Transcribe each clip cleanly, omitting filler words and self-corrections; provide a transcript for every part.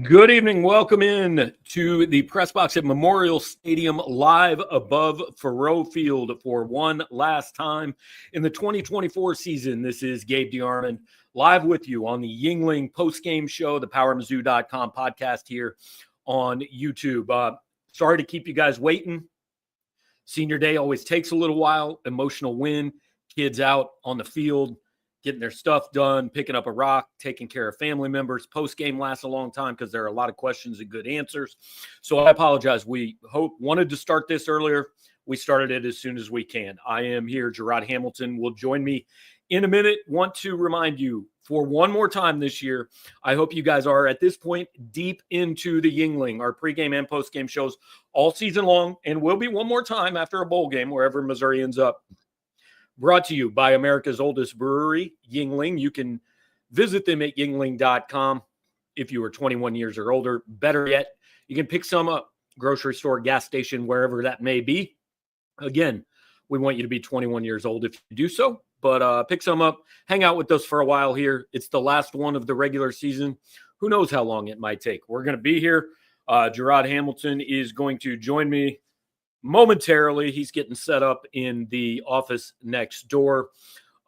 Good evening. Welcome in to the press box at Memorial Stadium, live above Faroe Field for one last time in the 2024 season. This is Gabe DeArmond live with you on the Yuengling Postgame show, the PowerMizzou.com podcast here on YouTube. Sorry to keep you guys waiting. Senior day always takes a little while. Emotional win, kids out on the field, getting their stuff done, picking up a rock, taking care of family members. Post-game lasts a long time because there are a lot of questions and good answers. So I apologize. We wanted to start this earlier. We started it as soon as we can. I am here. Jarod Hamilton will join me in a minute. Want to remind you for one more time this year, I hope you guys are at this point deep into the Yuengling, our pregame and postgame shows all season long, and will be one more time after a bowl game, wherever Missouri ends up. Brought to you by America's oldest brewery, Yuengling. You can visit them at yuengling.com if you are 21 years or older. Better yet, you can pick some up, grocery store, gas station, wherever that may be. Again, we want you to be 21 years old if you do so, but pick some up, hang out with us for a while here. It's the last one of the regular season. Who knows how long it might take. We're going to be here. Jarod Hamilton is going to join me momentarily. He's getting set up in the office next door.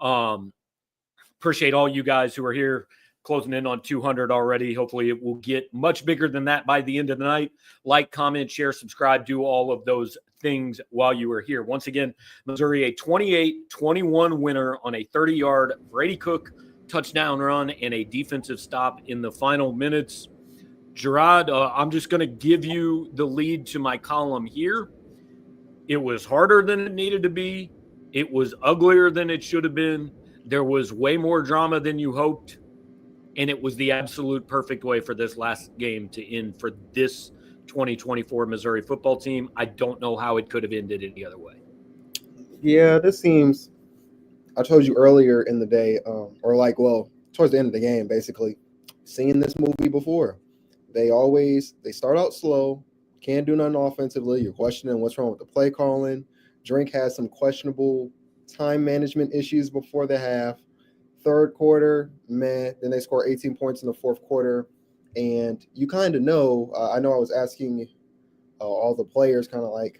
Appreciate all you guys who are here, closing in on 200 already. Hopefully it will get much bigger than that by the end of the night. Like, comment, share, subscribe, do all of those things while you are here. Once again, Missouri, a 28-21 winner on a 30-yard Brady Cook touchdown run and a defensive stop in the final minutes. Jarod, I'm just going to give you the lead to my column here. It was harder than it needed to be. It was uglier than it should have been. There was way more drama than you hoped. And it was the absolute perfect way for this last game to end for this 2024 Missouri football team. I don't know how it could have ended any other way. Yeah, this seems, I told you earlier in the day, towards the end of the game, basically, seeing this movie before. They start out slow. Can't do nothing offensively. You're questioning what's wrong with the play calling. Drink has some questionable time management issues before the half. Third quarter, Then they score 18 points in the fourth quarter. And you kind of know, I know I was asking all the players kind of like,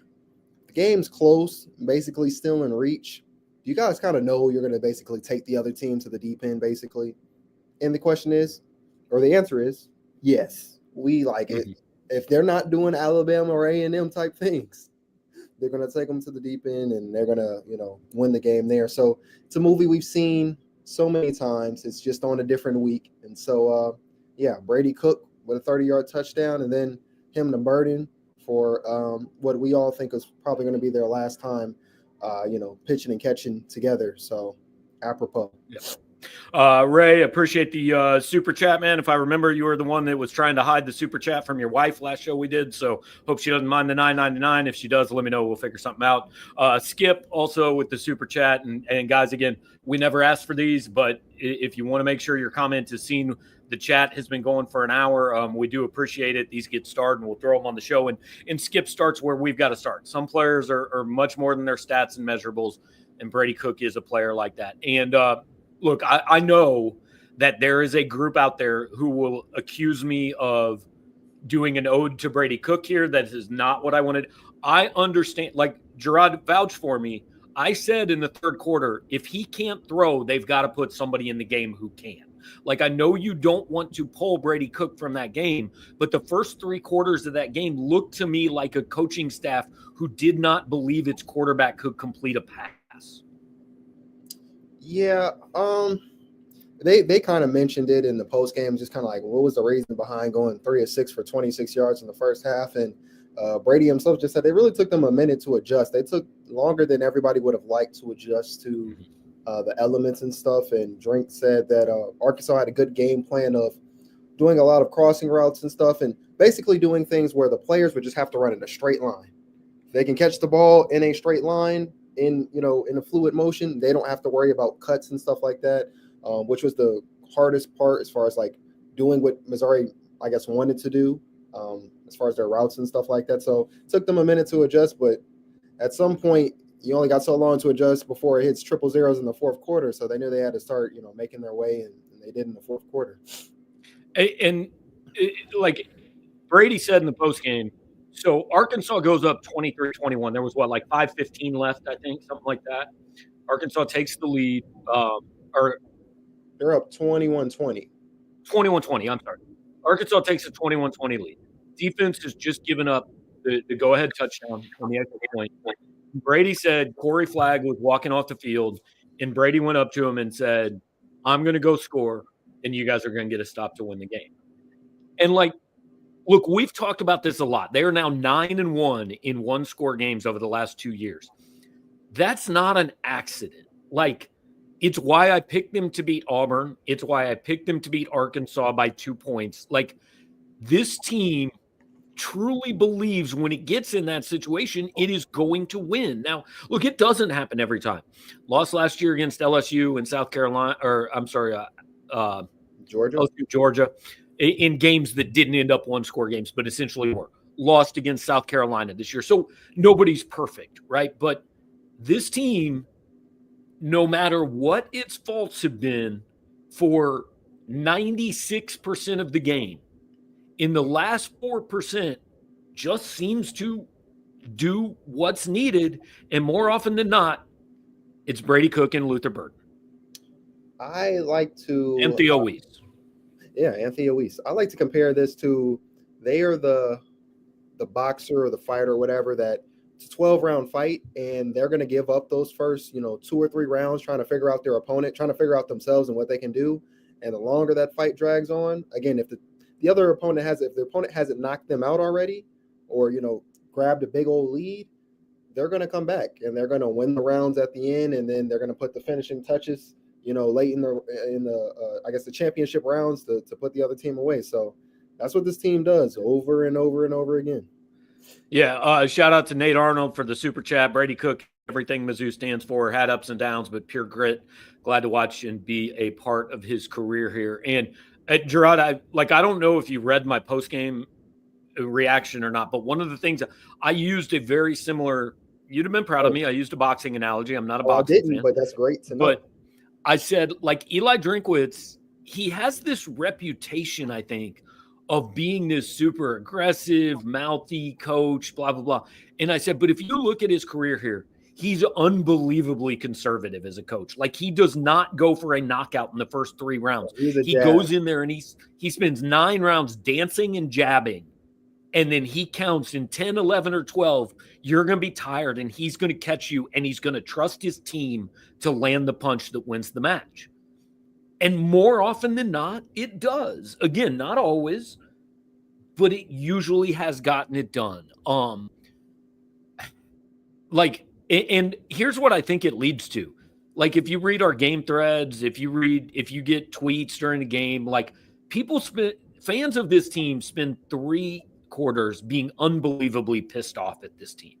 the game's close, basically still in reach. You guys kind of know you're going to basically take the other team to the deep end, basically. And the question is, or the answer is, yes, we like it. If they're not doing Alabama or A&M type things, they're going to take them to the deep end and they're going to, win the game there. So it's a movie we've seen so many times. It's just on a different week. And so, Brady Cook with a 30-yard touchdown, and then him to Burden for what we all think is probably going to be their last time, pitching and catching together. So apropos. Yeah. Ray, appreciate the super chat, man. If I remember, you were the one that was trying to hide the super chat from your wife last show we did. So hope she doesn't mind the $9.99. If she does, let me know. We'll figure something out. Skip also with the super chat. And guys, again, we never asked for these, but if you want to make sure your comment is seen, the chat has been going for an hour. We do appreciate it. These get started and we'll throw them on the show. And Skip starts where we've got to start. Some players are much more than their stats and measurables. And Brady Cook is a player like that. And, look, I know that there is a group out there who will accuse me of doing an ode to Brady Cook here. That is not what I wanted. I understand, like Jarod vouched for me. I said in the third quarter, if he can't throw, they've got to put somebody in the game who can. Like, I know you don't want to pull Brady Cook from that game, but the first three quarters of that game looked to me like a coaching staff who did not believe its quarterback could complete a pass. Yeah, they kind of mentioned it in the post game, just kind of like, what was the reason behind going 3 of 6 for 26 yards in the first half? And Brady himself just said they really took them a minute to adjust. They took longer than everybody would have liked to adjust to the elements and stuff. And Drink said that Arkansas had a good game plan of doing a lot of crossing routes and stuff, and basically doing things where the players would just have to run in a straight line. If they can catch the ball in a straight line, in a fluid motion, they don't have to worry about cuts and stuff like that, which was the hardest part as far as like doing what Missouri, I guess, wanted to do as far as their routes and stuff like that. So it took them a minute to adjust, but at some point you only got so long to adjust before it hits triple zeros in the fourth quarter. So they knew they had to start, making their way, and they did in the fourth quarter. And like Brady said in the postgame, so Arkansas goes up 23-21. There was like 5:15 left, I think, something like that. Arkansas takes the lead, or They're up 21-20. 21-20. I'm sorry. Arkansas takes a 21-20 lead. Defense has just given up the go-ahead touchdown on the extra point. Brady said Corey Flagg was walking off the field, and Brady went up to him and said, "I'm going to go score, and you guys are going to get a stop to win the game." And look, we've talked about this a lot. They are now 9-1 in one-score games over the last 2 years. That's not an accident. It's why I picked them to beat Auburn. It's why I picked them to beat Arkansas by 2 points. This team truly believes when it gets in that situation, it is going to win. Now, look, it doesn't happen every time. Lost last year against LSU and South Carolina, Georgia, in games that didn't end up one-score games, but essentially were. Lost against South Carolina this year. So nobody's perfect, right? But this team, no matter what its faults have been for 96% of the game, in the last 4%, just seems to do what's needed. And more often than not, it's Brady Cook and Luther Burden. I like to... And Theo Wease. Yeah, and Theo Wease. I like to compare this to, they are the boxer or the fighter or whatever that it's a 12-round fight, and they're going to give up those first, 2 or 3 rounds trying to figure out their opponent, trying to figure out themselves and what they can do. And the longer that fight drags on, again, if the other opponent hasn't knocked them out already, or grabbed a big old lead, they're going to come back and they're going to win the rounds at the end, and then they're going to put the finishing touches, late in the championship rounds to put the other team away. So that's what this team does over and over and over again. Yeah, shout out to Nate Arnold for the super chat. Brady Cook, everything Mizzou stands for, had ups and downs, but pure grit. Glad to watch and be a part of his career here. And Jarod, I don't know if you read my postgame reaction or not, but one of the things I used a very similar. You'd have been proud of me. I used a boxing analogy. I'm not a boxing fan, but that's great to know. But I said, Eli Drinkwitz, he has this reputation, I think, of being this super aggressive, mouthy coach, blah, blah, blah. And I said, but if you look at his career here, he's unbelievably conservative as a coach. He does not go for a knockout in the first 3 rounds. He goes in there and he spends 9 rounds dancing and jabbing. And then he counts in 10, 11, or 12. You're going to be tired, and he's going to catch you, and he's going to trust his team to land the punch that wins the match. And more often than not, it does. Again, not always, but it usually has gotten it done. And here's what I think it leads to. If you read our game threads, if you get tweets during the game, fans of this team spend 3 quarters being unbelievably pissed off at this team.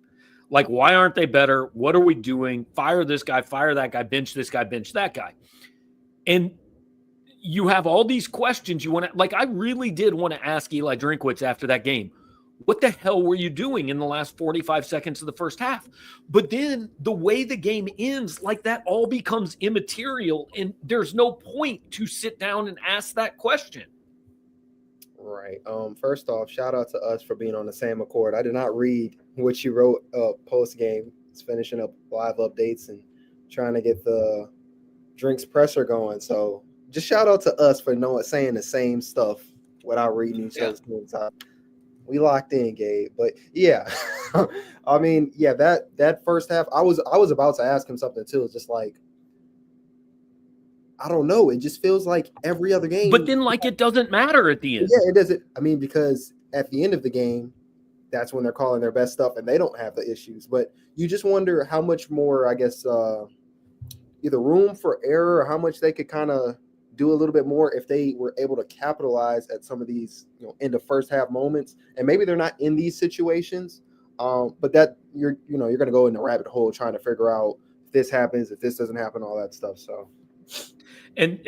Why aren't they better? What are we doing? Fire this guy, fire that guy, bench this guy, bench that guy. And you have all these questions you want to, I really did want to ask Eli Drinkwitz after that game, what the hell were you doing in the last 45 seconds of the first half? But then the way the game ends, that all becomes immaterial, and there's no point to sit down and ask that question. Right. First off, shout out to us for being on the same accord. I did not read what you wrote post game. It's finishing up live updates and trying to get the drinks presser going. So just shout out to us for saying the same stuff without reading each other's things. We locked in, Gabe. But yeah, that first half, I was about to ask him something too. It's just I don't know. It just feels like every other game. But then it doesn't matter at the end. Yeah, it doesn't. Because at the end of the game, that's when they're calling their best stuff and they don't have the issues. But you just wonder how much more, I guess, either room for error or how much they could kind of do a little bit more if they were able to capitalize at some of these, end of first half moments. And maybe they're not in these situations, but that you're going to go in the rabbit hole trying to figure out if this happens, if this doesn't happen, all that stuff. So. And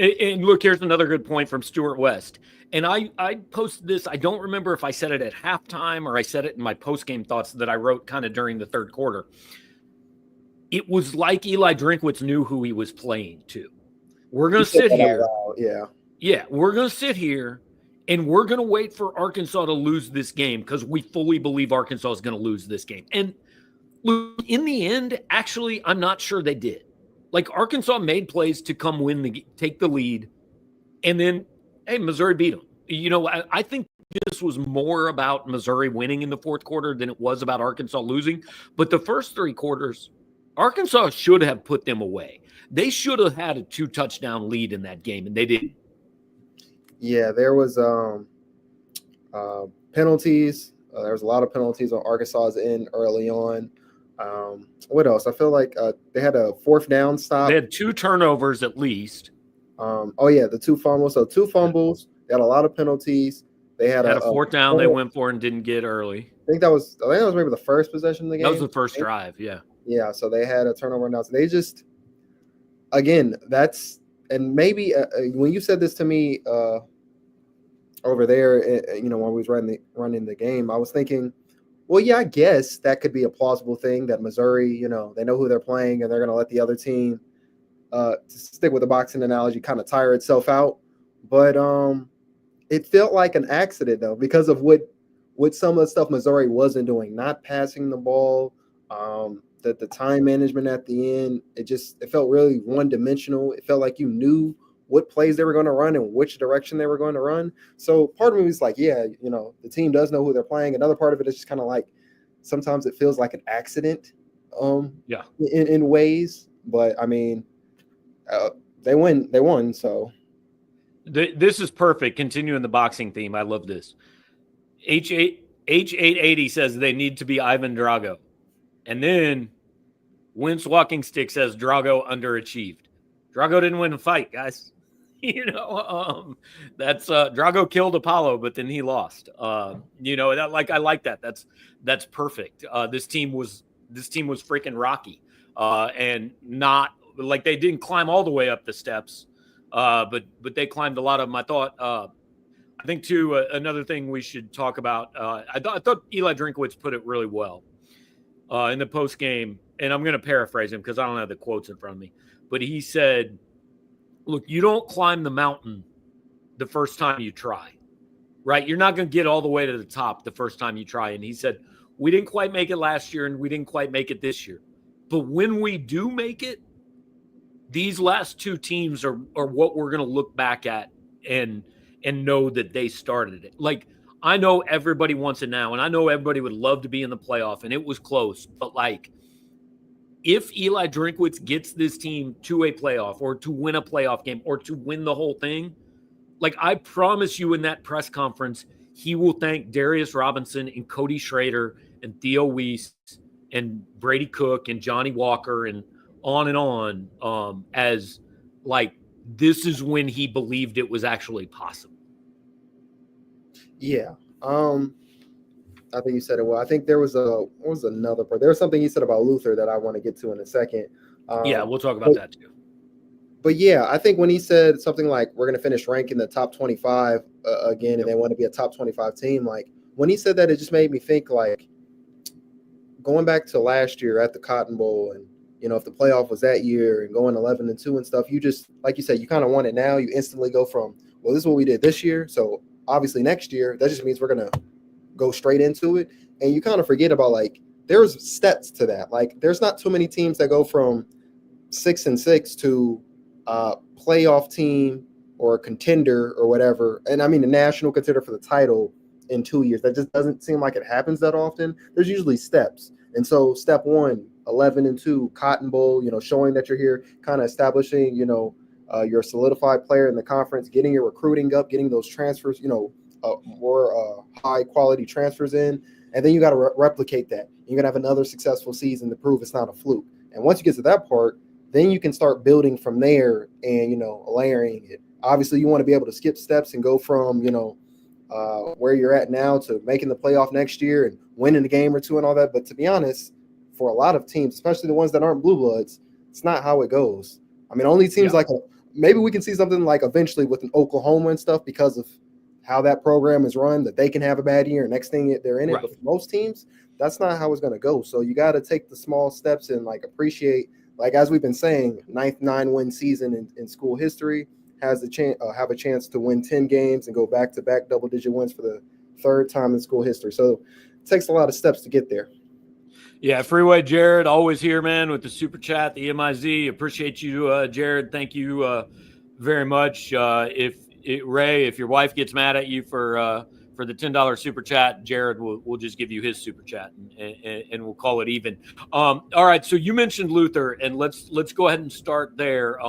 look, here's another good point from Stuart West. And I posted this. I don't remember if I said it at halftime or I said it in my post-game thoughts that I wrote kind of during the third quarter. It was like Eli Drinkwitz knew who he was playing to. We're going to sit here. Yeah. Yeah, we're going to sit here, And we're going to wait for Arkansas to lose this game because we fully believe Arkansas is going to lose this game. And in the end, actually, I'm not sure they did. Like, Arkansas made plays to come take the lead, and then, hey, Missouri beat them. You know, I think this was more about Missouri winning in the fourth quarter than it was about Arkansas losing. But the first 3 quarters, Arkansas should have put them away. They should have had a 2-touchdown lead in that game, and they didn't. Yeah, there was penalties. There was a lot of penalties on Arkansas's end early on. What else? I feel like they had a 4th down stop. They had 2 turnovers at least. The 2 fumbles. So 2 fumbles. They had a lot of penalties. They had a 4th down they went for and didn't get early. I think that was maybe the first possession of the game. That was the first drive, yeah. Yeah, so they had a turnover now. So they just, again, that's, and maybe when you said this to me over there, when we was running the game, I was thinking, well, yeah, I guess that could be a plausible thing that Missouri, they know who they're playing and they're going to let the other team, to stick with the boxing analogy, kind of tire itself out. But it felt like an accident, though, because of what some of the stuff Missouri wasn't doing, not passing the ball, the time management at the end. It felt really one-dimensional. It felt like you knew what plays they were going to run and which direction they were going to run. So part of me was like, yeah, the team does know who they're playing. Another part of it is just kind of like sometimes it feels like an accident in ways. But, I mean, they won, so. This is perfect. Continuing the boxing theme. I love this. H880 says they need to be Ivan Drago. And then Wentz Walking Stick says Drago underachieved. Drago didn't win a fight, guys. That's Drago killed Apollo, but then he lost. I like that. That's perfect. This team was freaking rocky. And not like they didn't climb all the way up the steps. But they climbed a lot of them. I thought, I think too, another thing we should talk about. I thought Eli Drinkwitz put it really well in the post game, and I'm going to paraphrase him because I don't have the quotes in front of me. But he said, "Look, you don't climb the mountain the first time you try, right? You're not going to get all the way to the top the first time you try." And he said, "We didn't quite make it last year, and we didn't quite make it this year. But when we do make it, these last 2 teams are what we're going to look back at and know that they started it." Like, I know everybody wants it now, and I know everybody would love to be in the playoff, and it was close. But, like, if Eli Drinkwitz gets this team to a playoff or to win a playoff game or to win the whole thing, like, I promise you in that press conference, he will thank Darius Robinson and Cody Schrader and Theo Wease and Brady Cook and Johnny Walker and on, as like, this is when he believed it was actually possible. Yeah. I think you said it well. I think there was another part. There was something you said about Luther that I want to get to in a second. Yeah, we'll talk about that too. But yeah, I think when he said something like we're going to finish ranked in the top 25 again, and they want to be a top 25 team, like when he said that, it just made me think like going back to last year at the Cotton Bowl, and if the playoff was that year and going 11-2 and stuff, you just, like you said, you kind of want it now. You instantly go from, well, this is what we did this year, so obviously next year that just means we're going to go straight into it. And you kind of forget about, like, there's steps to that. Like, there's not too many teams that go from 6-6 to playoff team or a contender or whatever. And I mean, a national contender for the title in 2 years. That just doesn't seem like it happens that often. There's usually steps. And so step 1, 11-2, Cotton Bowl, showing that you're here, kind of establishing, your solidified player in the conference, getting your recruiting up, getting those transfers, more high quality transfers in. And then you got to replicate that. You're going to have another successful season to prove it's not a fluke. And once you get to that part, then you can start building from there and, layering it. Obviously, you want to be able to skip steps and go from, where you're at now to making the playoff next year and winning a game or 2 and all that. But to be honest, for a lot of teams, especially the ones that aren't blue bloods, it's not how it goes. I mean, only teams like maybe we can see something like eventually with an Oklahoma and stuff because of how that program is run, that they can have a bad year and next thing they're in it. Right. But for most teams, that's not how it's going to go. So you got to take the small steps and, like, appreciate, like, as we've been saying, 9th 9-win season in school history. has the chance have a chance to win 10 games and go back-to-back double-digit wins for the third time in school history. So it takes a lot of steps to get there. Yeah, Freeway Jarod, always here, man, with the super chat, the MIZ. Appreciate you, Jarod. Thank you very much. Ray, if your wife gets mad at you for the $10 super chat, Jarod will just give you his super chat and we'll call it even. All right, so you mentioned Luther, and let's go ahead and start there.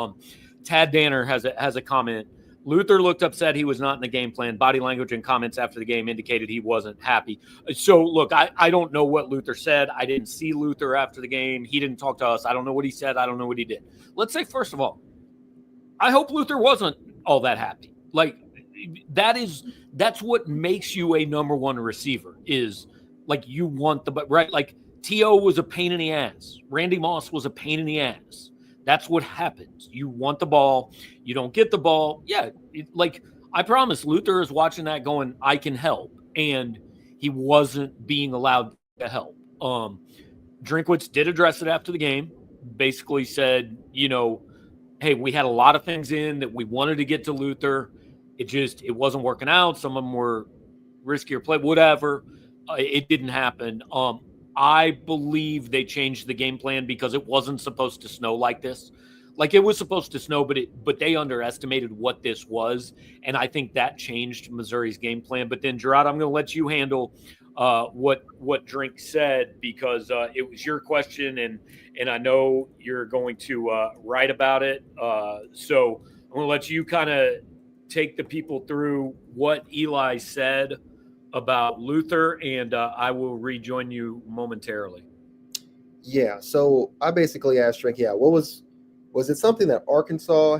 Tad Danner has a comment. Luther looked upset he was not in the game plan. Body language and comments after the game indicated he wasn't happy. So, look, I don't know what Luther said. I didn't see Luther after the game. He didn't talk to us. I don't know what he said. I don't know what he did. Let's say, first of all, I hope Luther wasn't all that happy. Like, that's what makes you a number one receiver is, like, you want the – right? Like, T.O. was a pain in the ass. Randy Moss was a pain in the ass. That's what happens. You want the ball. You don't get the ball. Yeah, I promise Luther is watching that going, I can help. And he wasn't being allowed to help. Drinkwitz did address it after the game. Basically said, hey, we had a lot of things in that we wanted to get to Luther. It wasn't working out. Some of them were riskier play, whatever. It didn't happen. I believe they changed the game plan because it wasn't supposed to snow like this. Like, it was supposed to snow, but they underestimated what this was, and I think that changed Missouri's game plan. But then, Jarod, I'm going to let you handle what Drink said because it was your question, and I know you're going to write about it. So I'm going to let you kind of take the people through what Eli said about Luther, and I will rejoin you momentarily. Yeah, so I basically asked Drink, what was it something that Arkansas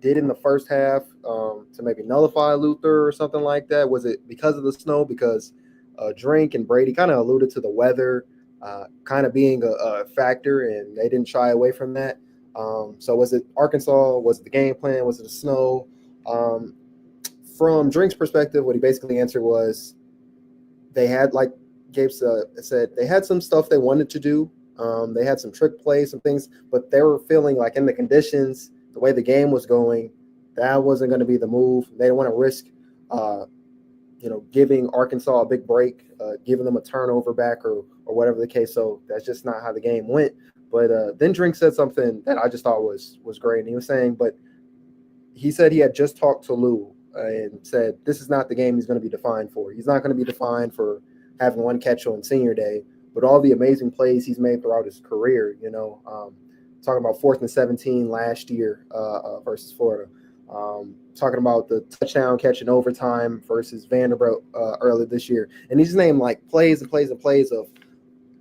did in the first half to maybe nullify Luther or something like that? Was it because of the snow? Because Drink and Brady kind of alluded to the weather kind of being a factor, and they didn't shy away from that. So was it Arkansas? Was it the game plan? Was it the snow? From Drink's perspective, what he basically answered was, they had, like Gabe said, they had some stuff they wanted to do. They had some trick plays, some things, but they were feeling like in the conditions, the way the game was going, that wasn't going to be the move. They didn't want to risk, giving Arkansas a big break, giving them a turnover back or whatever the case. So that's just not how the game went. But then Drink said something that I just thought was great. And he was saying, he said he had just talked to Lou and said, this is not the game he's going to be defined for. He's not going to be defined for having one catch on senior day, but all the amazing plays he's made throughout his career, talking about 4th and 17 last year versus Florida, talking about the touchdown catch in overtime versus Vanderbilt earlier this year. And he just named like plays and plays and plays of,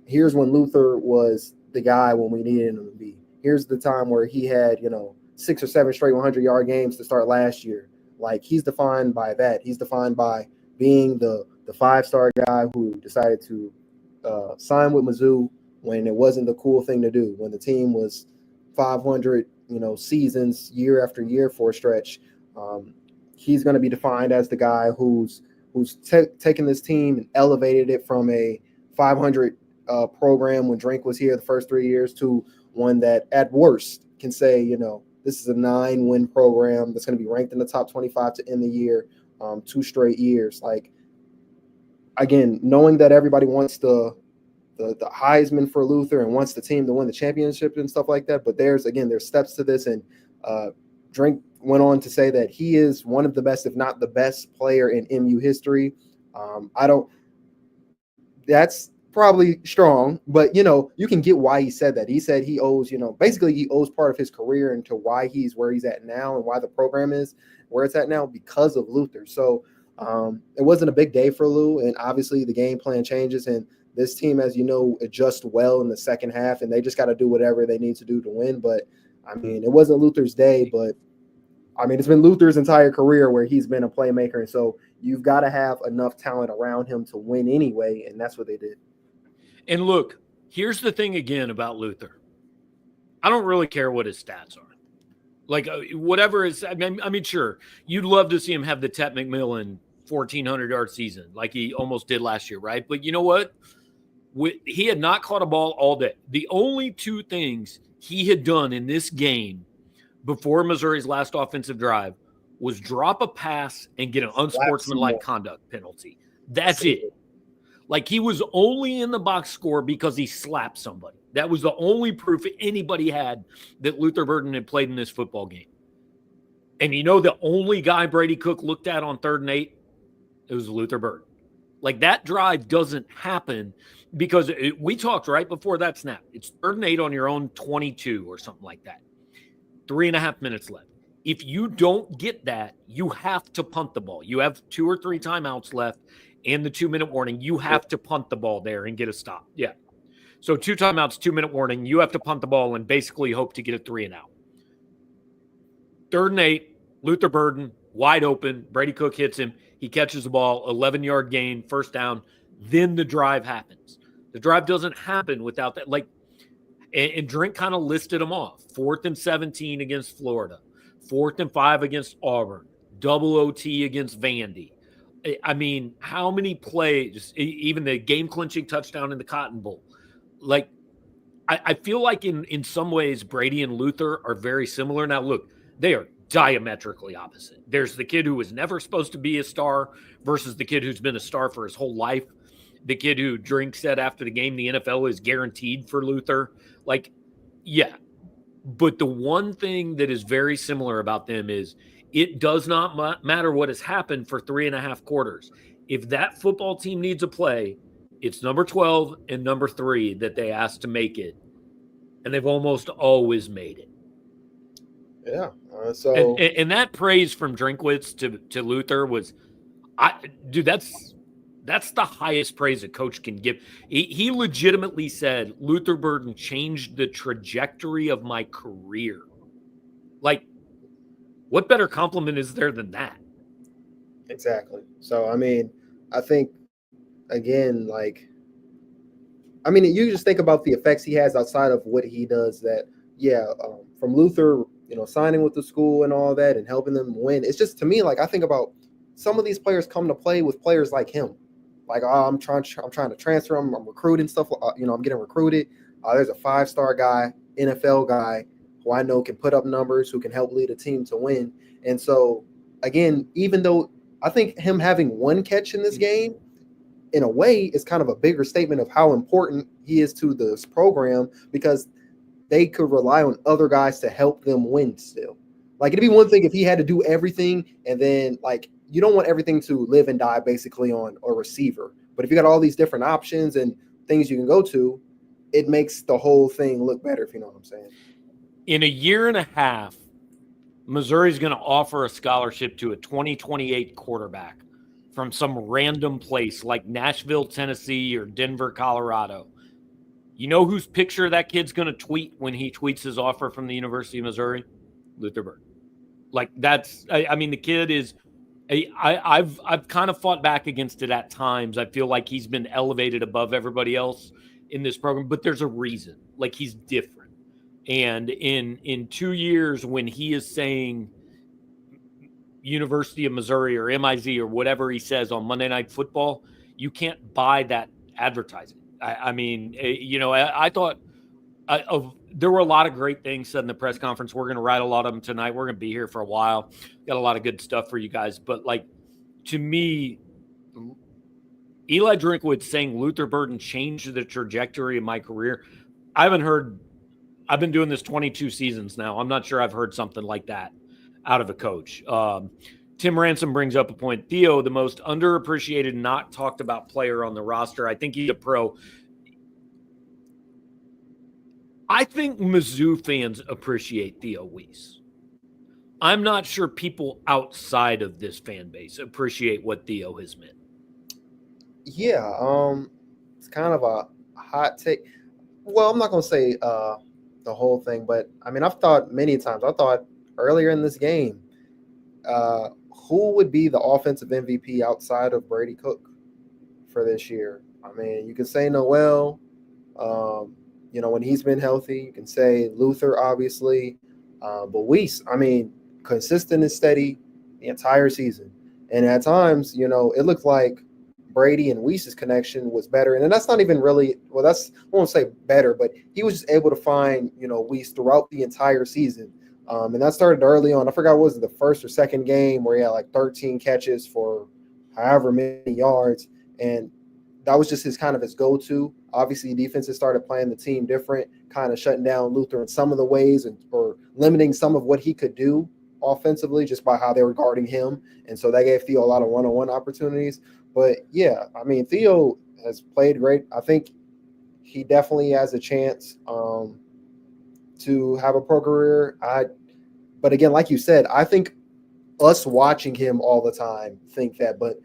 here's when Luther was the guy when we needed him to be. Here's the time where he had, 6 or 7 straight 100-yard games to start last year. Like, he's defined by that. He's defined by being the 5-star guy who decided to sign with Mizzou when it wasn't the cool thing to do, when the team was 500, seasons year after year for a stretch. He's going to be defined as the guy who's taken this team and elevated it from a 500 program when Drink was here the first 3 years to one that at worst can say, this is a 9-win program that's going to be ranked in the top 25 to end the year, 2 straight years. Like, again, knowing that everybody wants the Heisman for Luther and wants the team to win the championship and stuff like that, but there's steps to this. And Drink went on to say that he is one of the best, if not the best player in MU history. That's probably strong, but you can get why he said that. He said he owes, basically he owes part of his career into why he's where he's at now and why the program is where it's at now because of Luther. So it wasn't a big day for Lou, and obviously the game plan changes, and this team, as you know, adjusts well in the second half, and they just got to do whatever they need to do to win. But I mean, it wasn't Luther's day, but I mean, it's been Luther's entire career where he's been a playmaker, and so you've got to have enough talent around him to win anyway, and that's what they did. And look, here's the thing again about Luther. I don't really care what his stats are. Like, whatever is, I mean, sure, you'd love to see him have the Tet McMillan 1,400-yard season like he almost did last year, right? But you know what? He had not caught a ball all day. The only 2 things he had done in this game before Missouri's last offensive drive was drop a pass and get an unsportsmanlike conduct penalty. That's it. Like, he was only in the box score because he slapped somebody. That was the only proof anybody had that Luther Burden had played in this football game. And the only guy Brady Cook looked at on 3rd and 8, it was Luther Burden. Like, that drive doesn't happen because we talked right before that snap. It's 3rd and 8 on your own 22 or something like that. 3.5 minutes left. If you don't get that, you have to punt the ball. You have 2 or 3 timeouts left and the 2-minute warning. You have to punt the ball there and get a stop. Yeah. So 2 timeouts, 2-minute warning. You have to punt the ball and basically hope to get a 3 and out. 3rd and 8, Luther Burden, wide open. Brady Cook hits him. He catches the ball, 11-yard gain, 1st down. Then the drive happens. The drive doesn't happen without that. Like, and Drink kind of listed them off. 4th and 17 against Florida. 4th and 5 against Auburn. Double OT against Vandy. I mean, how many plays, even the game-clinching touchdown in the Cotton Bowl. Like, I feel like in some ways Brady and Luther are very similar. Now, look, they are diametrically opposite. There's the kid who was never supposed to be a star versus the kid who's been a star for his whole life. The kid who Drink said after the game the NFL is guaranteed for Luther. Like, yeah. But the one thing that is very similar about them is it does not matter what has happened for 3.5 quarters. If that football team needs a play, it's number 12 and number 3 that they ask to make it. And they've almost always made it. Yeah. And that praise from Drinkwitz to Luther was, that's the highest praise a coach can give. He legitimately said, Luther Burden changed the trajectory of my career. Like, what better compliment is there than that? Exactly. So, I mean, I think, again, like, I mean, you just think about the effects he has outside of what he does that, from Luther, signing with the school and all that and helping them win. It's just, to me, like, I think about some of these players come to play with players like him. Like, I'm trying to transfer him. I'm recruiting stuff. I'm getting recruited. There's a 5-star guy, NFL guy, who I know can put up numbers, who can help lead a team to win. And so, again, even though I think him having 1 catch in this game, in a way, is kind of a bigger statement of how important he is to this program, because they could rely on other guys to help them win still. Like, it'd be one thing if he had to do everything, and then, like, you don't want everything to live and die basically on a receiver. But if you got all these different options and things you can go to, it makes the whole thing look better, if you know what I'm saying. In 1.5 years, Missouri's going to offer a scholarship to a 2028 quarterback from some random place like Nashville, Tennessee, or Denver, Colorado. You know whose picture that kid's going to tweet when he tweets his offer from the University of Missouri? Luther Burden. Like, that's, I mean, the kid is, I've kind of fought back against it at times. I feel like he's been elevated above everybody else in this program, but there's a reason. Like, he's different. And in 2 years, when he is saying University of Missouri or MIZ or whatever he says on Monday Night Football, you can't buy that advertising. I mean, I thought there were a lot of great things said in the press conference. We're going to write a lot of them tonight. We're going to be here for a while. Got a lot of good stuff for you guys. But, like, to me, Eli Drinkwitz saying Luther Burden changed the trajectory of my career, I've been doing this 22 seasons now. I'm not sure I've heard something like that out of a coach. Tim Ransom brings up a point. Theo, the most underappreciated, not talked about player on the roster. I think he's a pro. I think Mizzou fans appreciate Theo Wease. I'm not sure people outside of this fan base appreciate what Theo has meant. Yeah, it's kind of a hot take. Well, I'm not going to say the whole thing, but, I mean, I've thought many times. I thought earlier in this game, who would be the offensive MVP outside of Brady Cook for this year? I mean, you can say Noel, when he's been healthy. You can say Luther, obviously. But Wease, I mean, consistent and steady the entire season. And at times, it looked like Brady and Wease's connection was better. And that's not even really – I won't say better, but he was just able to find, Wease throughout the entire season. And that started early on. I forgot what was it, the first or second game where he had like 13 catches for however many yards. And that was just his kind of his go-to. Obviously, defenses started playing the team different, kind of shutting down Luther in some of the ways or limiting some of what he could do offensively just by how they were guarding him. And so that gave Theo a lot of one-on-one opportunities. But, yeah, I mean, Theo has played great. I think he definitely has a chance to have a pro career. But, again, like you said, I think us watching him all the time think that. But,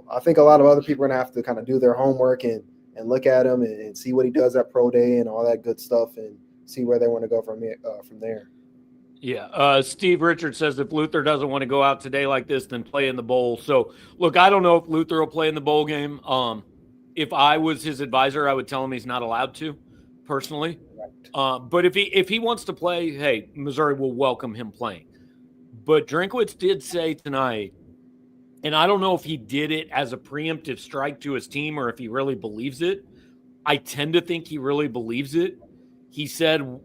I think a lot of other people are going to have to kind of do their homework and look at him and see what he does at pro day and all that good stuff and see where they want to go from there. Yeah. Steve Richards says if Luther doesn't want to go out today like this, then play in the bowl. So, look, I don't know if Luther will play in the bowl game. If I was his advisor, I would tell him he's not allowed to, personally. Right. But if he wants to play, hey, Missouri will welcome him playing. But Drinkwitz did say tonight, and I don't know if he did it as a preemptive strike to his team or if he really believes it. I tend to think he really believes it. He said,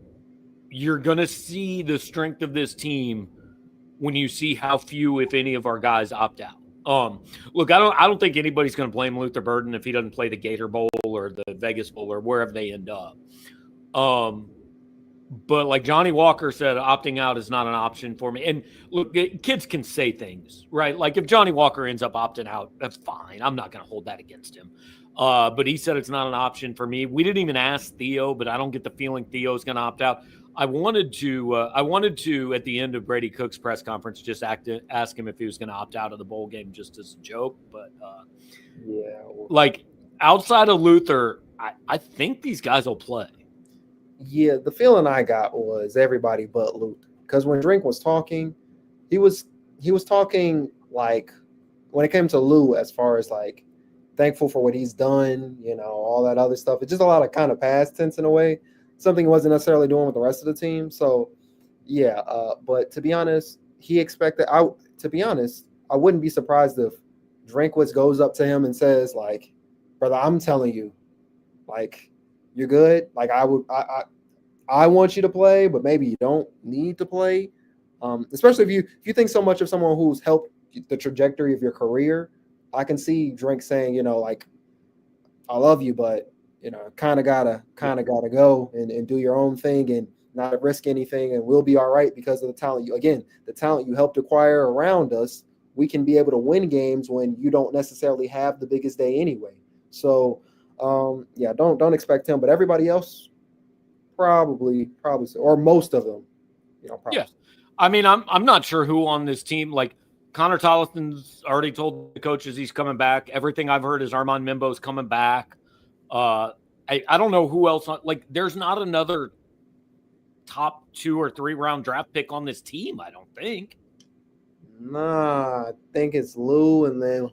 you're going to see the strength of this team when you see how few, if any, of our guys opt out. Look, I don't think anybody's going to blame Luther Burden if he doesn't play the Gator Bowl or the Vegas Bowl or wherever they end up. But like Johnny Walker said, opting out is not an option for me. And look, kids can say things, right? Like if Johnny Walker ends up opting out, that's fine. I'm not going to hold that against him. But he said it's not an option for me. We didn't even ask Theo, but I don't get the feeling Theo's going to opt out. I wanted to at the end of Brady Cook's press conference just ask him if he was going to opt out of the bowl game just as a joke. But like outside of Luther, I think these guys will play. Yeah, the feeling I got was everybody but Luther. Because when Drink was talking, he was talking like when it came to Lou as far as like thankful for what he's done, all that other stuff. It's just a lot of kind of past tense in a way. Something he wasn't necessarily doing with the rest of the team. So, yeah. But to be honest, to be honest, I wouldn't be surprised if Drinkwitz goes up to him and says, like, brother, I'm telling you, like, you're good. Like, I want you to play, but maybe you don't need to play. Especially if you think so much of someone who's helped the trajectory of your career. I can see Drink saying, like, I love you, but kind of gotta go and do your own thing and not risk anything, and we'll be all right because of the talent you helped acquire around us. We can be able to win games when you don't necessarily have the biggest day anyway. So, don't expect him, but everybody else probably, or most of them, probably. Yeah, I mean, I'm not sure who on this team. Like Connor Tollison's already told the coaches he's coming back. Everything I've heard is Armand Mimbo's coming back. I don't know who else. Like, there's not another top 2 or 3 round draft pick on this team, I don't think. Nah, I think it's Lou, and then,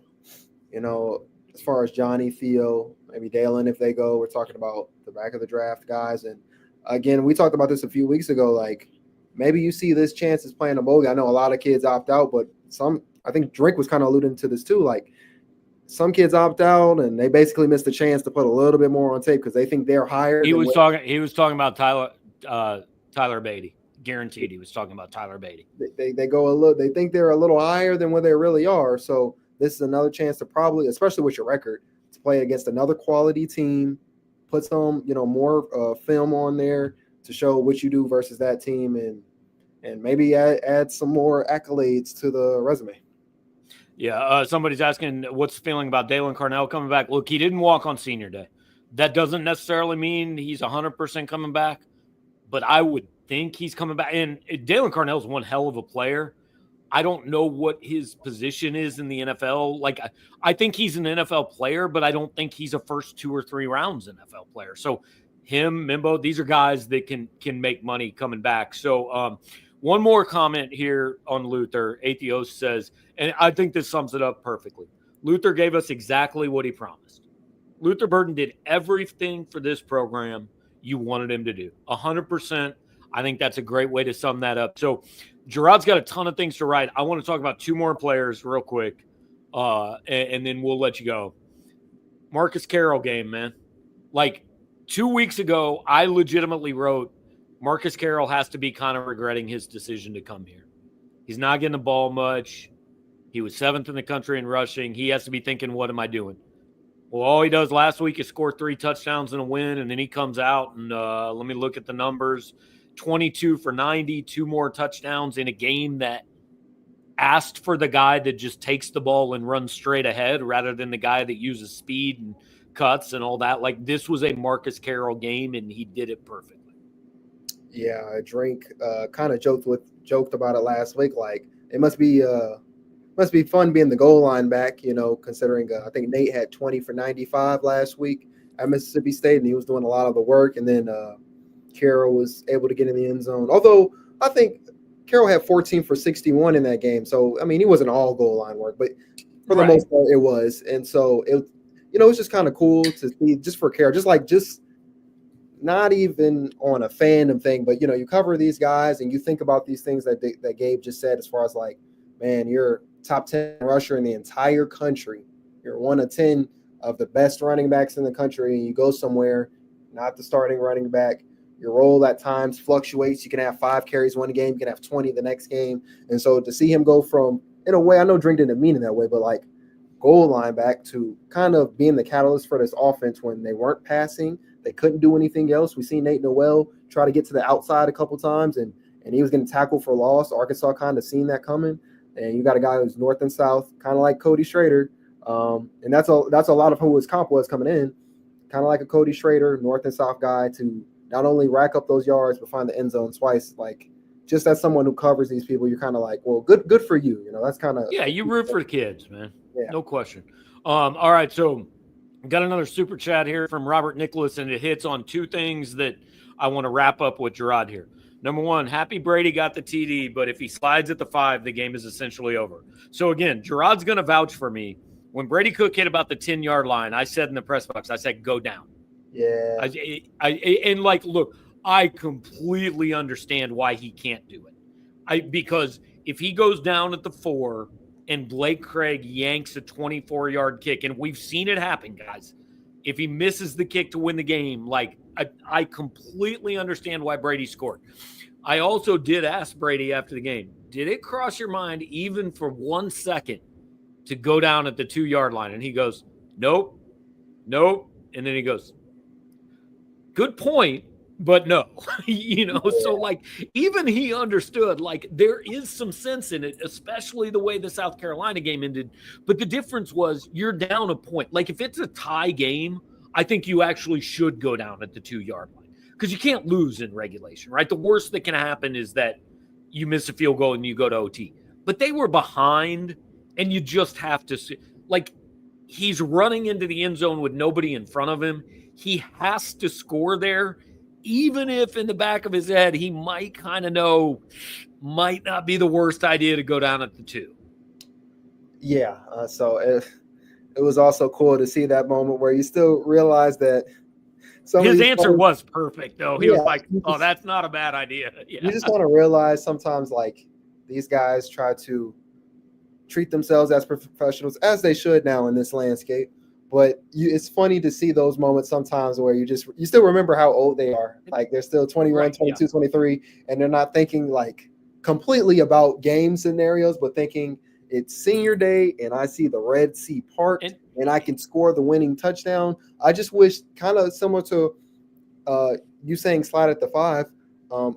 as far as Johnny, Theo, maybe Dalen if they go. We're talking about the back of the draft guys. And, again, we talked about this a few weeks ago. Like, maybe you see this chance as playing a bowl game. I know a lot of kids opt out, but I think Drink was kind of alluding to this too. Like, some kids opt out and they basically missed the chance to put a little bit more on tape because they think they're higher. He was talking about Tyler Beatty. Guaranteed, he was talking about Tyler Beatty. They think they're a little higher than what they really are. So this is another chance to probably, especially with your record, to play against another quality team, put some, more film on there to show what you do versus that team, and maybe add some more accolades to the resume. Yeah, somebody's asking what's the feeling about Dalen Carnell coming back. Look, he didn't walk on senior day. That doesn't necessarily mean he's 100% coming back, but I would think he's coming back. And Dalen Carnell's one hell of a player. I don't know what his position is in the NFL. Like, I think he's an NFL player, but I don't think he's a first 2 or 3 rounds NFL player. So him, Mimbo, these are guys that can make money coming back. So one more comment here on Luther. Atheos says, and I think this sums it up perfectly. Luther gave us exactly what he promised. Luther Burden did everything for this program you wanted him to do. 100%. I think that's a great way to sum that up. So Jarod's got a ton of things to write. I want to talk about 2 more players real quick, and then we'll let you go. Marcus Carroll game, man. Like 2 weeks ago, I legitimately wrote, Marcus Carroll has to be kind of regretting his decision to come here. He's not getting the ball much. He was 7th in the country in rushing. He has to be thinking, what am I doing? Well, all he does last week is score 3 touchdowns and a win, and then he comes out and let me look at the numbers. 22 for 90, 2 more touchdowns in a game that asked for the guy that just takes the ball and runs straight ahead rather than the guy that uses speed and cuts and all that. Like, this was a Marcus Carroll game, and he did it perfectly. Yeah, Drink kind of joked about it last week. Like, it must be fun being the goal line back, considering I think Nate had 20 for 95 last week at Mississippi State, and he was doing a lot of the work. And then Carroll was able to get in the end zone. Although I think Carroll had 14 for 61 in that game. So, I mean, he wasn't all goal line work, but for the most part it was. And so, it was just kind of cool to see just for Carroll, just not even on a fandom thing, but, you cover these guys and you think about these things that Gabe just said as far as like, man, you're top 10 rusher in the entire country. You're 1 of 10 of the best running backs in the country, and you go somewhere, not the starting running back. Your role at times fluctuates. You can have 5 carries one game, you can have 20 the next game. And so to see him go from, in a way, I know Drink didn't mean it that way, but like goal line back to kind of being the catalyst for this offense when they weren't passing, they couldn't do anything else. We seen Nate Noel try to get to the outside a couple times, and he was getting tackled for loss. Arkansas kind of seen that coming. And you got a guy who's north and south, kind of like Cody Schrader. And that's a lot of who his comp was coming in, kind of like a Cody Schrader, north and south guy to not only rack up those yards, but find the end zone twice. Like, just as someone who covers these people, you're kind of like, well, good for you. That's kind of. Yeah, you root for the kids, man. Yeah. No question. All right, so got another super chat here from Robert Nicholas, and it hits on 2 things that I want to wrap up with Jarod here. Number 1, happy Brady got the TD, but if he slides at the 5, the game is essentially over. So, again, Jarod's going to vouch for me. When Brady Cook hit about the 10-yard line, I said in the press box, I said, go down. Yeah. Look, I completely understand why he can't do it. Because if he goes down at the 4 and Blake Craig yanks a 24-yard kick, and we've seen it happen, guys, if he misses the kick to win the game, like, I completely understand why Brady scored. I also did ask Brady after the game, did it cross your mind even for 1 second to go down at the 2-yard line? And he goes, nope. And then he goes, good point, but no. So like even he understood, like, there is some sense in it, especially the way the South Carolina game ended. But the difference was you're down a point. Like, if it's a tie game, I think you actually should go down at the 2-yard line because you can't lose in regulation, right? The worst that can happen is that you miss a field goal and you go to OT. But they were behind, and you just have to see, like, he's running into the end zone with nobody in front of him. He has to score there, even if in the back of his head he might kind of know might not be the worst idea to go down at the 2. Yeah, so it was also cool to see that moment where you still realize that his answer was perfect, though. He was like, oh, that's not a bad idea. Yeah. You just want to realize sometimes, like, these guys try to treat themselves as professionals, as they should now in this landscape. But it's funny to see those moments sometimes where you still remember how old they are. Like, they're still 21, 22, 23, and they're not thinking, like, completely about game scenarios, but thinking it's senior day and I see the Red Sea part and I can score the winning touchdown. I just wish, kind of similar to you saying slide at the 5.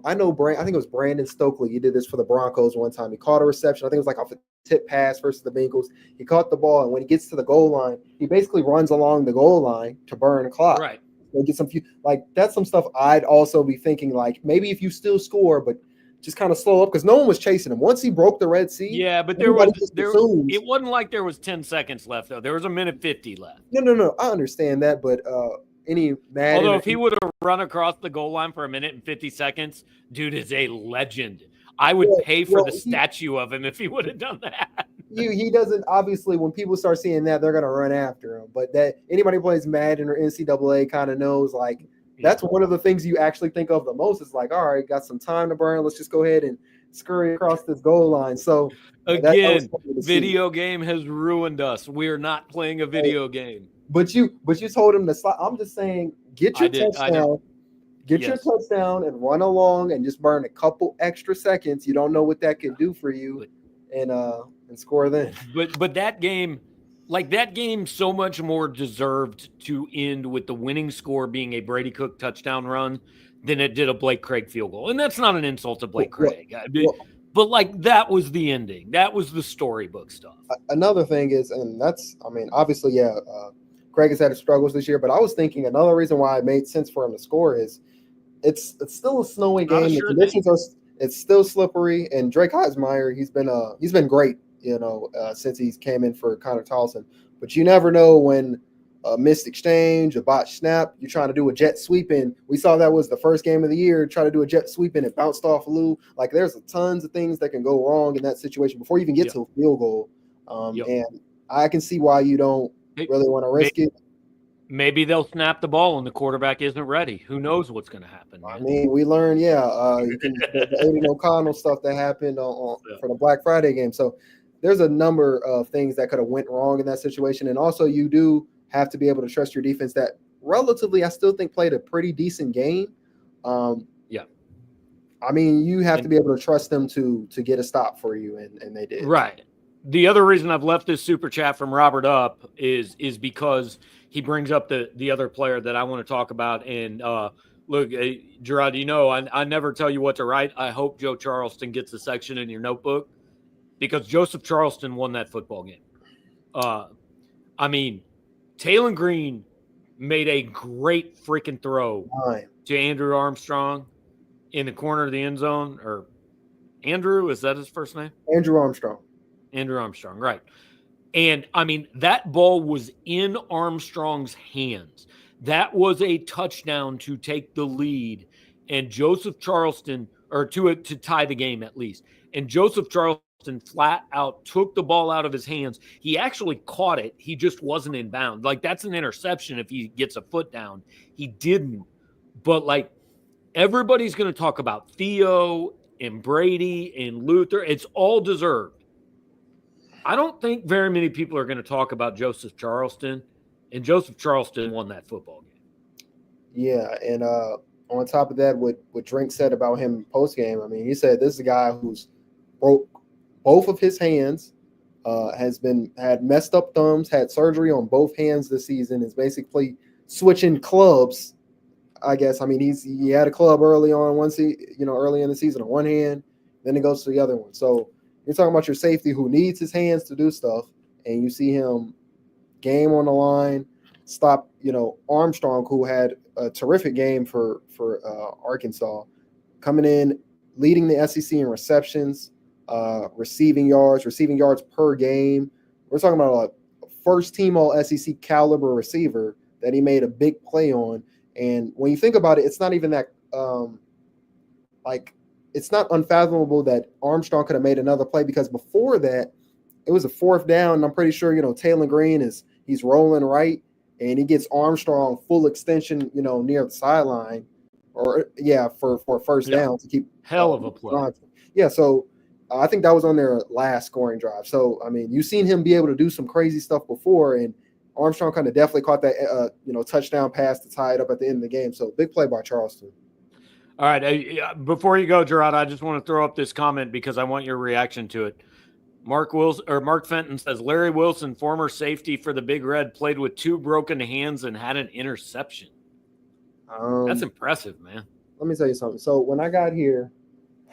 I know I think it was Brandon Stokely. He did this for the Broncos one time. He caught a reception. I think it was like off a tip pass versus the Bengals. He caught the ball, and when he gets to the goal line, he basically runs along the goal line to burn the clock. Right. So get some like, that's some stuff I'd also be thinking, like, maybe if you still score, but just kind of slow up because no one was chasing him. Once he broke the Red Sea. Yeah, but it wasn't like there was 10 seconds left, though. There was 1:50 left. No. I understand that, but although if he would have run across the goal line for 1:50 seconds, dude is a legend. I would pay for the statue of him if he would have done that. He doesn't, obviously, when people start seeing that, they're going to run after him. But that anybody who plays Madden or NCAA kind of knows, like, that's one of the things you actually think of the most. Is like, all right, got some time to burn. Let's just go ahead and scurry across this goal line. So again, video game has ruined us. We are not playing a video game. But you told him to slide. I'm just saying, get your touchdown Get your touchdown and run along and just burn a couple extra seconds. You don't know what that could do for you, and score then. But that game, so much more deserved to end with the winning score being a Brady Cook touchdown run than it did a Blake Craig field goal. And that's not an insult to Blake Craig. But that was the ending. That was the storybook stuff. Another thing is, and that's, obviously, Craig has had his struggles this year, but I was thinking another reason why it made sense for him to score is it's still a snowy game. The conditions it's still slippery, and Drake Heismeyer, he's been great, since he's came in for Connor Charleston. But you never know when a missed exchange, a botched snap, you're trying to do a jet sweep in. We saw that was the first game of the year, try to do a jet sweep and it bounced off Lou. Like, there's tons of things that can go wrong in that situation before you even get to a field goal. And I can see why you don't really want to risk it. Maybe they'll snap the ball and the quarterback isn't ready. Who knows what's going to happen, man? We learned, the Aiden O'Connell stuff that happened for the Black Friday game. So there's a number of things that could have went wrong in that situation. And also you do have to be able to trust your defense that relatively, I still think, played a pretty decent game. You have to be able to trust them to get a stop for you, and they did. Right. The other reason I've left this super chat from Robert up is because he brings up the other player that I want to talk about. And look, Jarod, I never tell you what to write. I hope Joe Charleston gets a section in your notebook because Joseph Charleston won that football game. Taylon Green made a great freaking throw to Andrew Armstrong in the corner of the end zone. Or Andrew, is that his first name? Andrew Armstrong, right. And, that ball was in Armstrong's hands. That was a touchdown to take the lead. And Joseph Charleston, or to tie the game at least. And Joseph Charleston flat out took the ball out of his hands. He actually caught it. He just wasn't in bounds. That's an interception if he gets a foot down. He didn't. But, everybody's going to talk about Theo and Brady and Luther. It's all deserved. I don't think very many people are going to talk about Joseph Charleston, and Joseph Charleston won that football game. Yeah, and on top of that, what Drink said about him post-game, he said this is a guy who's broke both of his hands, had messed up thumbs, had surgery on both hands this season, is basically switching clubs, I guess. He had a club early on early in the season on one hand, then it goes to the other one. So you're talking about your safety who needs his hands to do stuff, and you see him game on the line, stop, Armstrong, who had a terrific game for Arkansas, coming in, leading the SEC in receptions, receiving yards per game. We're talking about a first team all SEC caliber receiver that he made a big play on. And when you think about it, it's not even that it's not unfathomable that Armstrong could have made another play, because before that, it was a fourth down. And I'm pretty sure, Taylon Green he's rolling right, and he gets Armstrong full extension, near the sideline, for a first down to keep hell of a play. Yeah. So I think that was on their last scoring drive. So, you've seen him be able to do some crazy stuff before, and Armstrong kind of definitely caught that, touchdown pass to tie it up at the end of the game. So big play by Charleston. All right. Before you go, Jarod, I just want to throw up this comment because I want your reaction to it. Mark Fenton says, Larry Wilson, former safety for the Big Red, played with 2 broken hands and had an interception. That's impressive, man. Let me tell you something. So when I got here,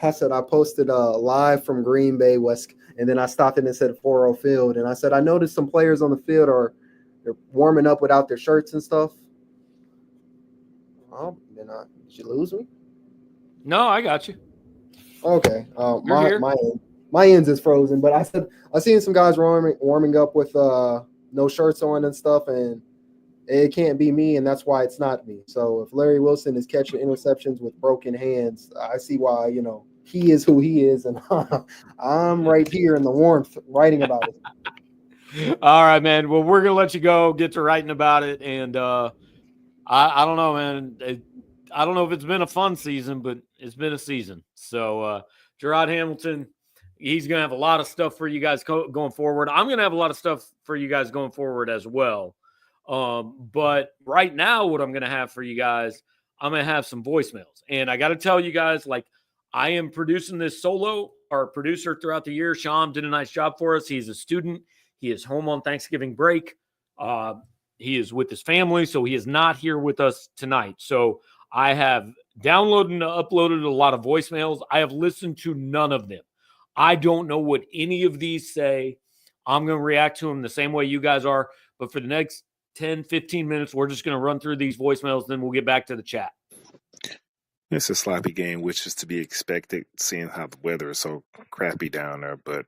I said I posted live from Green Bay West, and then I stopped in and said 4-0 field. And I said, I noticed some players on the field they're warming up without their shirts and stuff. Oh, did you lose me? No, I got you. Okay. My ends is frozen, but I said I seen some guys warming up with no shirts on and stuff, and it can't be me, and that's why it's not me. So if Larry Wilson is catching interceptions with broken hands, I see why, he is who he is, and I'm right here in the warmth writing about it. All right, man. Well, we're gonna let you go, get to writing about it, and I don't know, man. I don't know if it's been a fun season, but it's been a season. So Jarod Hamilton, he's going to have a lot of stuff for you guys going forward. I'm going to have a lot of stuff for you guys going forward as well. But right now, what I'm going to have for you guys, I'm going to have some voicemails. And I got to tell you guys, like, I am producing this solo. Our producer throughout the year, Sham, did a nice job for us. He's a student. He is home on Thanksgiving break. He is with his family, so he is not here with us tonight. So I have downloaded and uploaded a lot of voicemails. I have listened to none of them. I don't know what any of these say. I'm going to react to them the same way you guys are. But for the next 10, 15 minutes, we're just going to run through these voicemails, then we'll get back to the chat. It's a sloppy game, which is to be expected, seeing how the weather is so crappy down there. But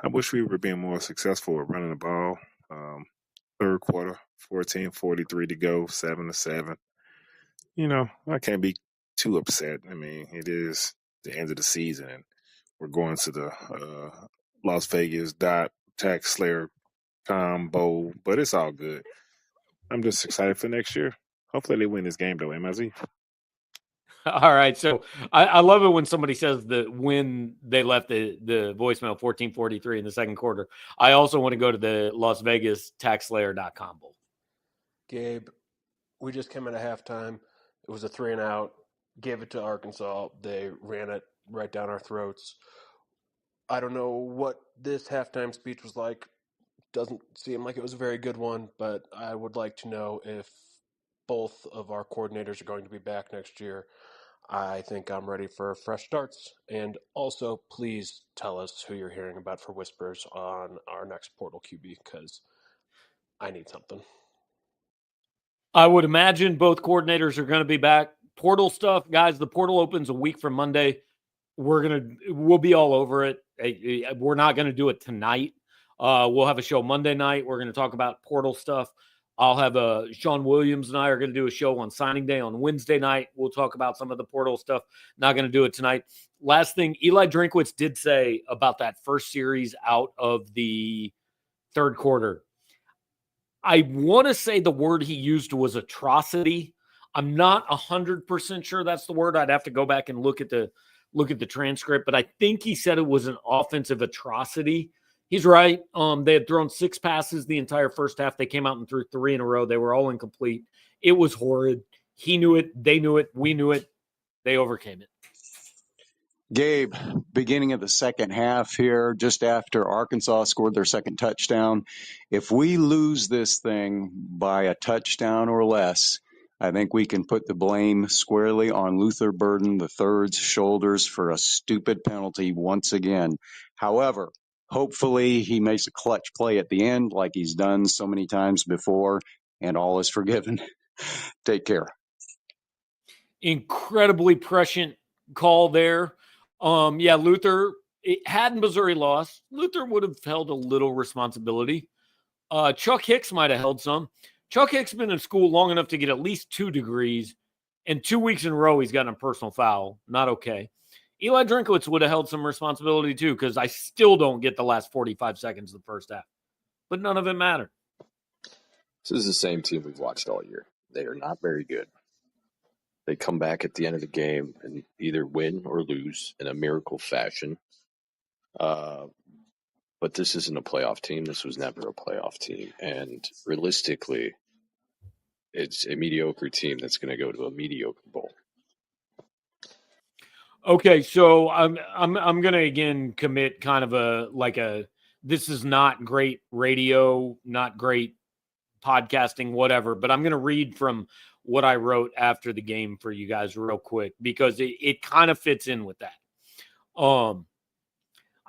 I wish we were being more successful at running the ball. Third quarter, 14:43 to go, 7-7. I can't be too upset. I mean, it is the end of the season, and we're going to the Las Vegas Tax Slayer Bowl, but it's all good. I'm just excited for next year. Hopefully they win this game, though, MIZ. All right. So I love it when somebody says that when they left the voicemail 14:43 in the second quarter. I also want to go to the Las Vegas TaxSlayer.com bowl. Gabe, we just came in at halftime. It was a 3-and-out. Gave it to Arkansas. They ran it right down our throats. I don't know what this halftime speech was like. Doesn't seem like it was a very good one, but I would like to know if both of our coordinators are going to be back next year. I think I'm ready for fresh starts. And also, please tell us who you're hearing about for whispers on our next portal QB, because I need something. I would imagine both coordinators are going to be back. Portal stuff, guys, the portal opens a week from Monday. We'll be all over it. We're not going to do it tonight. We'll have a show Monday night. We're going to talk about portal stuff. I'll have Sean Williams and I are going to do a show on signing day on Wednesday night. We'll talk about some of the portal stuff. Not going to do it tonight. Last thing, Eli Drinkwitz did say about that first series out of the third quarter. I want to say the word he used was atrocity. I'm not 100% sure that's the word. I'd have to go back and look at the transcript, but I think he said it was an offensive atrocity. He's right. They had thrown 6 passes the entire first half. They came out and threw 3 in a row. They were all incomplete. It was horrid. He knew it. They knew it. We knew it. They overcame it. Gabe, beginning of the second half here, just after Arkansas scored their second touchdown, if we lose this thing by a touchdown or less, I think we can put the blame squarely on Luther Burden III's shoulders for a stupid penalty once again. However, hopefully he makes a clutch play at the end like he's done so many times before, and all is forgiven. Take care. Incredibly prescient call there. Luther, had Missouri lost, Luther would have held a little responsibility. Chuck Hicks might have held some. Chuck Hicks been in school long enough to get at least 2 degrees, and 2 weeks in a row he's gotten a personal foul. Not okay. Eli Drinkwitz would have held some responsibility too, because I still don't get the last 45 seconds of the first half. But none of it mattered. This is the same team we've watched all year. They are not very good. They come back at the end of the game and either win or lose in a miracle fashion. But this isn't a playoff team. This was never a playoff team. And realistically, it's a mediocre team that's going to go to a mediocre bowl. Okay, so I'm going to again commit kind of this is not great radio, not great podcasting, whatever, but I'm going to read from what I wrote after the game for you guys real quick, because it kind of fits in with that.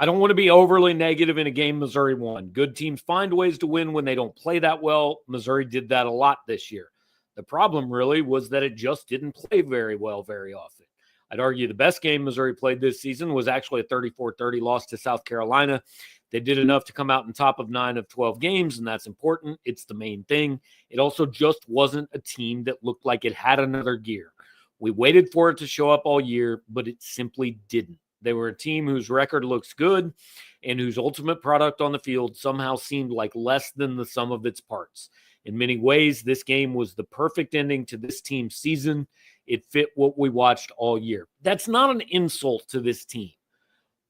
I don't want to be overly negative in a game Missouri won. Good teams find ways to win when they don't play that well. Missouri did that a lot this year. The problem really was that it just didn't play very well very often. I'd argue the best game Missouri played this season was actually a 34-30 loss to South Carolina. They did enough to come out on top of 9 of 12 games, and that's important. It's the main thing. It also just wasn't a team that looked like it had another gear. We waited for it to show up all year, but it simply didn't. They were a team whose record looks good and whose ultimate product on the field somehow seemed like less than the sum of its parts. In many ways, this game was the perfect ending to this team's season. It fit what we watched all year. That's not an insult to this team,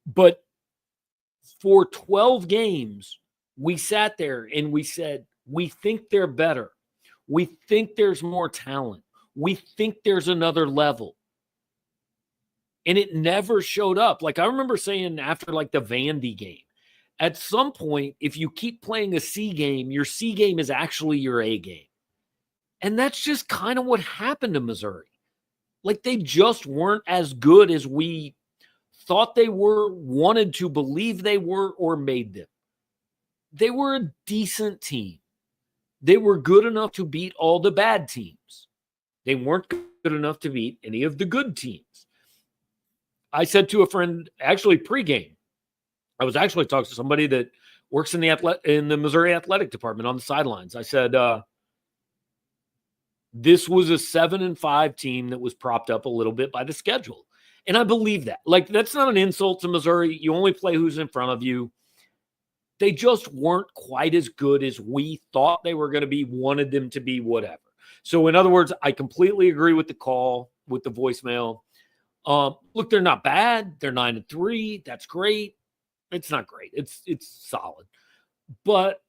but for 12 games, we sat there and we said, we think they're better. We think there's more talent. We think there's another level. And it never showed up. Like I remember saying after like the Vandy game, at some point, if you keep playing a C game, your C game is actually your A game. And that's just kind of what happened to Missouri. Like they just weren't as good as we thought they were, wanted to believe they were, or made them. They were a decent team. They were good enough to beat all the bad teams. They weren't good enough to beat any of the good teams. I said to a friend, actually pregame, I was actually talking to somebody that works in the Missouri athletic department on the sidelines. I said, this was a 7-5 team that was propped up a little bit by the schedule. And I believe that. Like, that's not an insult to Missouri. You only play who's in front of you. They just weren't quite as good as we thought they were going to be, wanted them to be, whatever. So, in other words, I completely agree with the call, with the voicemail. Look, they're not bad. They're 9-3. That's great. It's not great. It's solid. But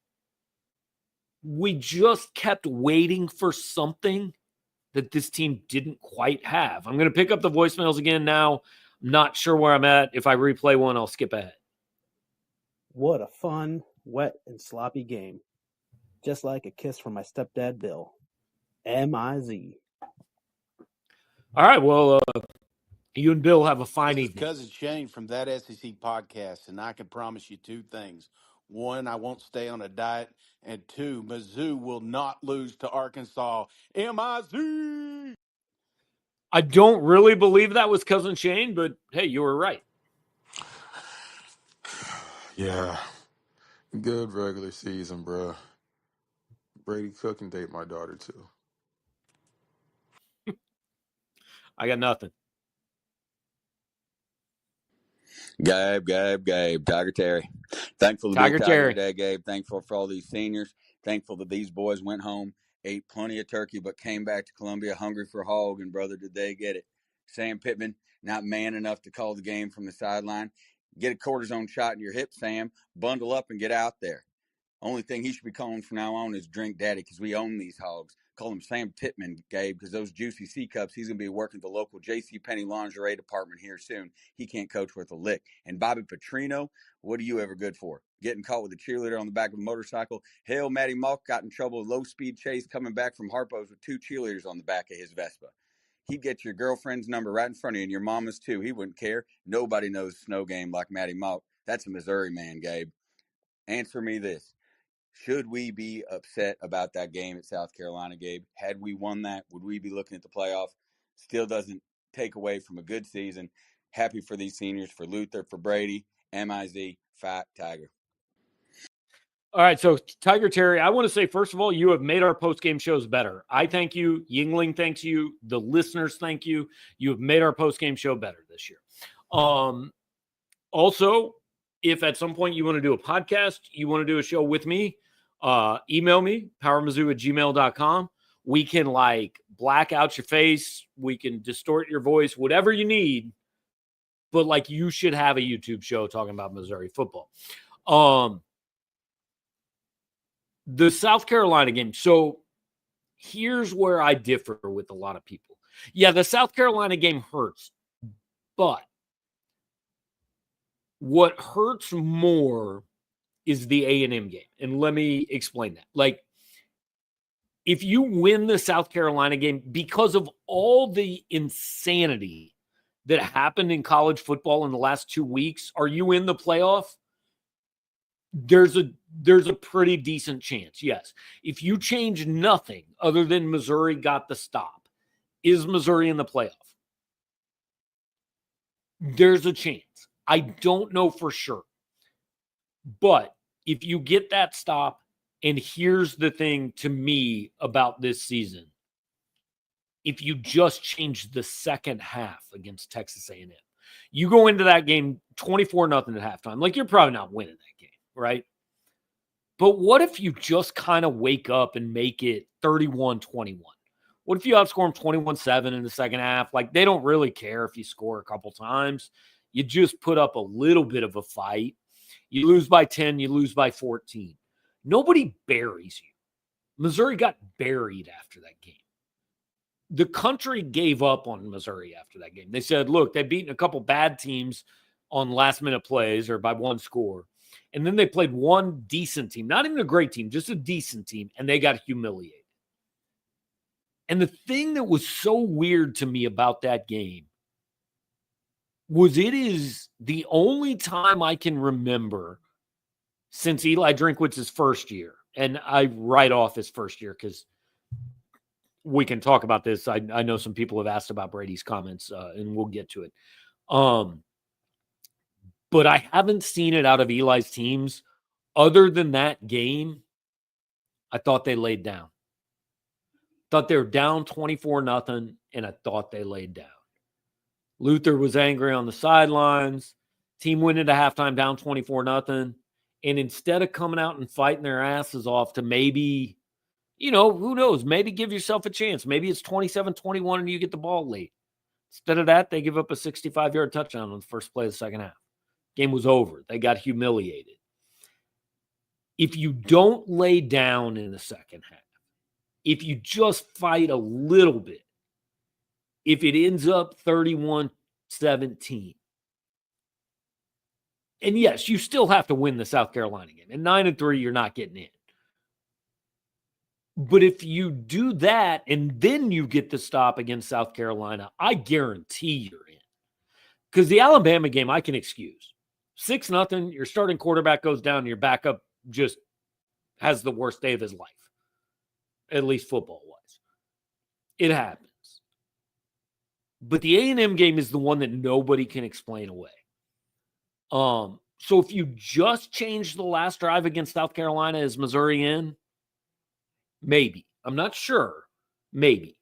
we just kept waiting for something that this team didn't quite have. I'm going to pick up the voicemails again now. I'm not sure where I'm at. If I replay one, I'll skip ahead. What a fun, wet, and sloppy game. Just like a kiss from my stepdad, Bill. M-I-Z. All right, well, you and Bill have a fine This is evening. Cousin Shane from That SEC Podcast, and I can promise you two things. One, I won't stay on a diet, and two, Mizzou will not lose to Arkansas. M-I-Z! I don't really believe that was Cousin Shane, but hey, you were right. Yeah, good regular season, bro. Brady Cook can date my daughter, too. I got nothing. Gabe, Tiger Terry. Thankful to be Tiger a Tiger Terry. today, Gabe. Thankful for all these seniors. Thankful that these boys went home, ate plenty of turkey, but came back to Columbia hungry for hog, and brother, did they get it. Sam Pittman, not man enough to call the game from the sideline. Get a cortisone shot in your hip, Sam. Bundle up and get out there. Only thing he should be calling from now on is Drink Daddy, because we own these hogs. Call him Sam Pittman, Gabe, because those juicy C-cups, he's going to be working at the local JCPenney lingerie department here soon. He can't coach worth a lick. And Bobby Petrino, what are you ever good for? Getting caught with a cheerleader on the back of a motorcycle? Hell, Matty Malk got in trouble with low-speed chase coming back from Harpo's with 2 cheerleaders on the back of his Vespa. He'd get your girlfriend's number right in front of you, and your mama's too. He wouldn't care. Nobody knows snow game like Matty Malk. That's a Missouri man, Gabe. Answer me this. Should we be upset about that game at South Carolina, Gabe? Had we won that, would we be looking at the playoff? Still doesn't take away from a good season. Happy for these seniors, for Luther, for Brady, MIZ, Fight Tiger. All right, so Tiger Terry, I want to say, first of all, you have made our post-game shows better. I thank you. Yuengling thanks you. The listeners thank you. You have made our post-game show better this year. Also, if at some point you want to do a podcast, you want to do a show with me, email me, powermizzou@gmail.com. We can black out your face. We can distort your voice, whatever you need. But you should have a YouTube show talking about Missouri football. The South Carolina game. So here's where I differ with a lot of people. Yeah, the South Carolina game hurts, but what hurts more is the A&M game. And let me explain that. If you win the South Carolina game because of all the insanity that happened in college football in the last 2 weeks, are you in the playoff? There's a pretty decent chance, yes. If you change nothing other than Missouri got the stop, is Missouri in the playoff? There's a chance. I don't know for sure. But if you get that stop, and here's the thing to me about this season, if you just change the second half against Texas A&M, you go into that game 24-0 at halftime. You're probably not winning that game, right? But what if you just kind of wake up and make it 31-21? What if you outscore them 21-7 in the second half? They don't really care if you score a couple times. You just put up a little bit of a fight. You lose by 10, you lose by 14. Nobody buries you. Missouri got buried after that game. the country gave up on Missouri after that game. They said, look, they've beaten a couple bad teams on last-minute plays or by one score. And then they played one decent team, not even a great team, just a decent team, and they got humiliated. And the thing that was so weird to me about that game was it is the only time I can remember since Eli Drinkwitz's first year, and I write off his first year because we can talk about this. I know some people have asked about Brady's comments, and we'll get to it. But I haven't seen it out of Eli's teams. Other than that game, I thought they laid down. Thought they were down 24-0, and I thought they laid down. Luther was angry on the sidelines. Team went into halftime down 24-0. And instead of coming out and fighting their asses off to maybe, who knows, maybe give yourself a chance. Maybe it's 27-21 and you get the ball late. Instead of that, they give up a 65-yard touchdown on the first play of the second half. Game was over. They got humiliated. If you don't lay down in the second half, if you just fight a little bit, if it ends up 31-17, and yes, you still have to win the South Carolina game. And 9-3, you're not getting in. But if you do that and then you get the stop against South Carolina, I guarantee you're in. Because the Alabama game, I can excuse. 6-0, your starting quarterback goes down, and your backup just has the worst day of his life, at least football-wise. It happens. But the A&M game is the one that nobody can explain away. So if you just change the last drive against South Carolina, is Missouri in? Maybe. I'm not sure. Maybe.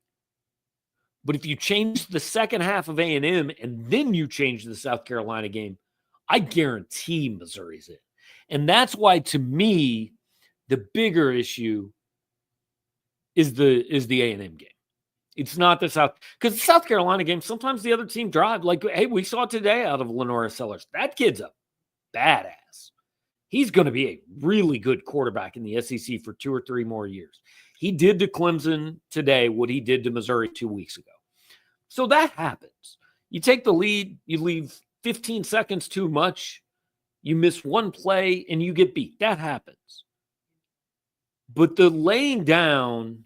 But if you change the second half of A&M and then you change the South Carolina game, I guarantee Missouri's in. And that's why, to me, the bigger issue is the A&M game. It's not the South, because the South Carolina game, sometimes the other team drive. Like, hey, we saw today out of Lenora Sellers. That kid's a badass. He's going to be a really good quarterback in the SEC for 2 or 3 more years. He did to Clemson today what he did to Missouri 2 weeks ago. So that happens. You take the lead, you leave 15 seconds too much, you miss one play, and you get beat. That happens. But the laying down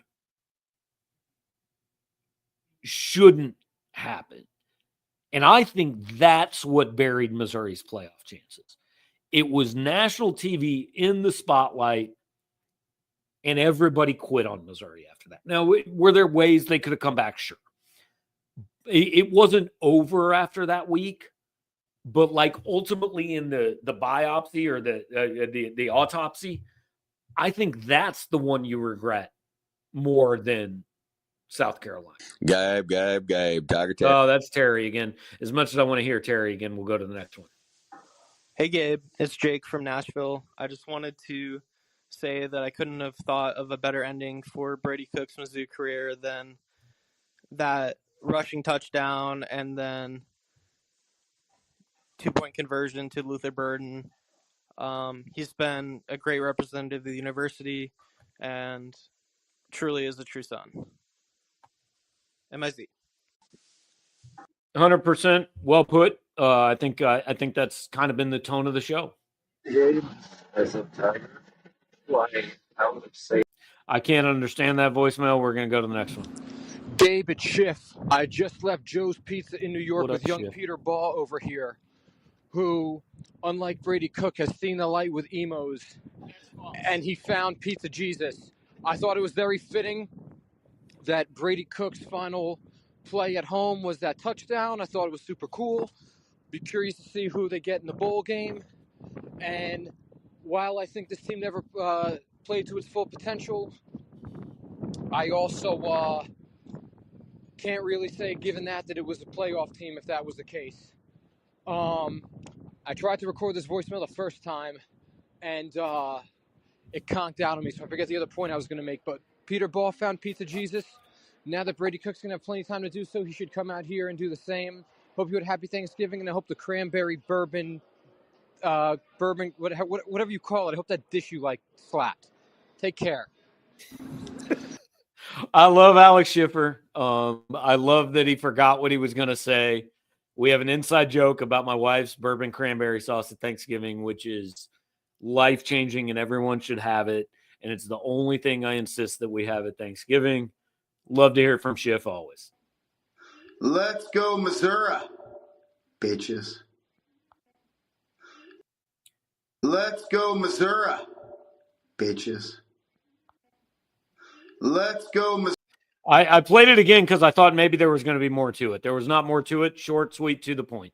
shouldn't happen. And I think that's what buried Missouri's playoff chances. It was national TV in the spotlight, and everybody quit on Missouri after that. Now, were there ways they could have come back? Sure. It wasn't over after that week, but like ultimately in the biopsy or the autopsy, I think that's the one you regret more than South Carolina. Gabe, Tiger Tech. Oh, that's Terry again. As much as I want to hear Terry again, we'll go to the next one. Hey, Gabe. It's Jake from Nashville. I just wanted to say that I couldn't have thought of a better ending for Brady Cook's Mizzou career than that rushing touchdown and then 2-point conversion to Luther Burden. He's been a great representative of the university and truly is a true son. MIZ. 100% well put. I think that's kind of been the tone of the show. As a Tiger, I would say I can't understand that voicemail. We're going to go to the next one. Gabe, it's Schiff. I just left Joe's Pizza in New York What with up, young Schiff? Peter Ball over here, who, unlike Brady Cook, has seen the light with emos, and he found Pizza Jesus. I thought it was very fitting that Brady Cook's final play at home was that touchdown. I thought it was super cool. Be curious to see who they get in the bowl game. And while I think this team never played to its full potential, I also can't really say, given that it was a playoff team, if that was the case. I tried to record this voicemail the first time, and it conked out on me, so I forget the other point I was going to make. But Peter Ball found Pizza Jesus. Now that Brady Cook's going to have plenty of time to do so, he should come out here and do the same. Hope you had a happy Thanksgiving, and I hope the cranberry bourbon, whatever you call it, I hope that dish you like slapped. Take care. I love Alex Schiffer. I love that he forgot what he was going to say. We have an inside joke about my wife's bourbon cranberry sauce at Thanksgiving, which is life-changing and everyone should have it. And it's the only thing I insist that we have at Thanksgiving. Love to hear from Schiff always. Let's go, Missouri, bitches. Let's go, Missouri, bitches. Let's go, Missouri. I played it again because I thought maybe there was going to be more to it. There was not more to it. Short, sweet, to the point.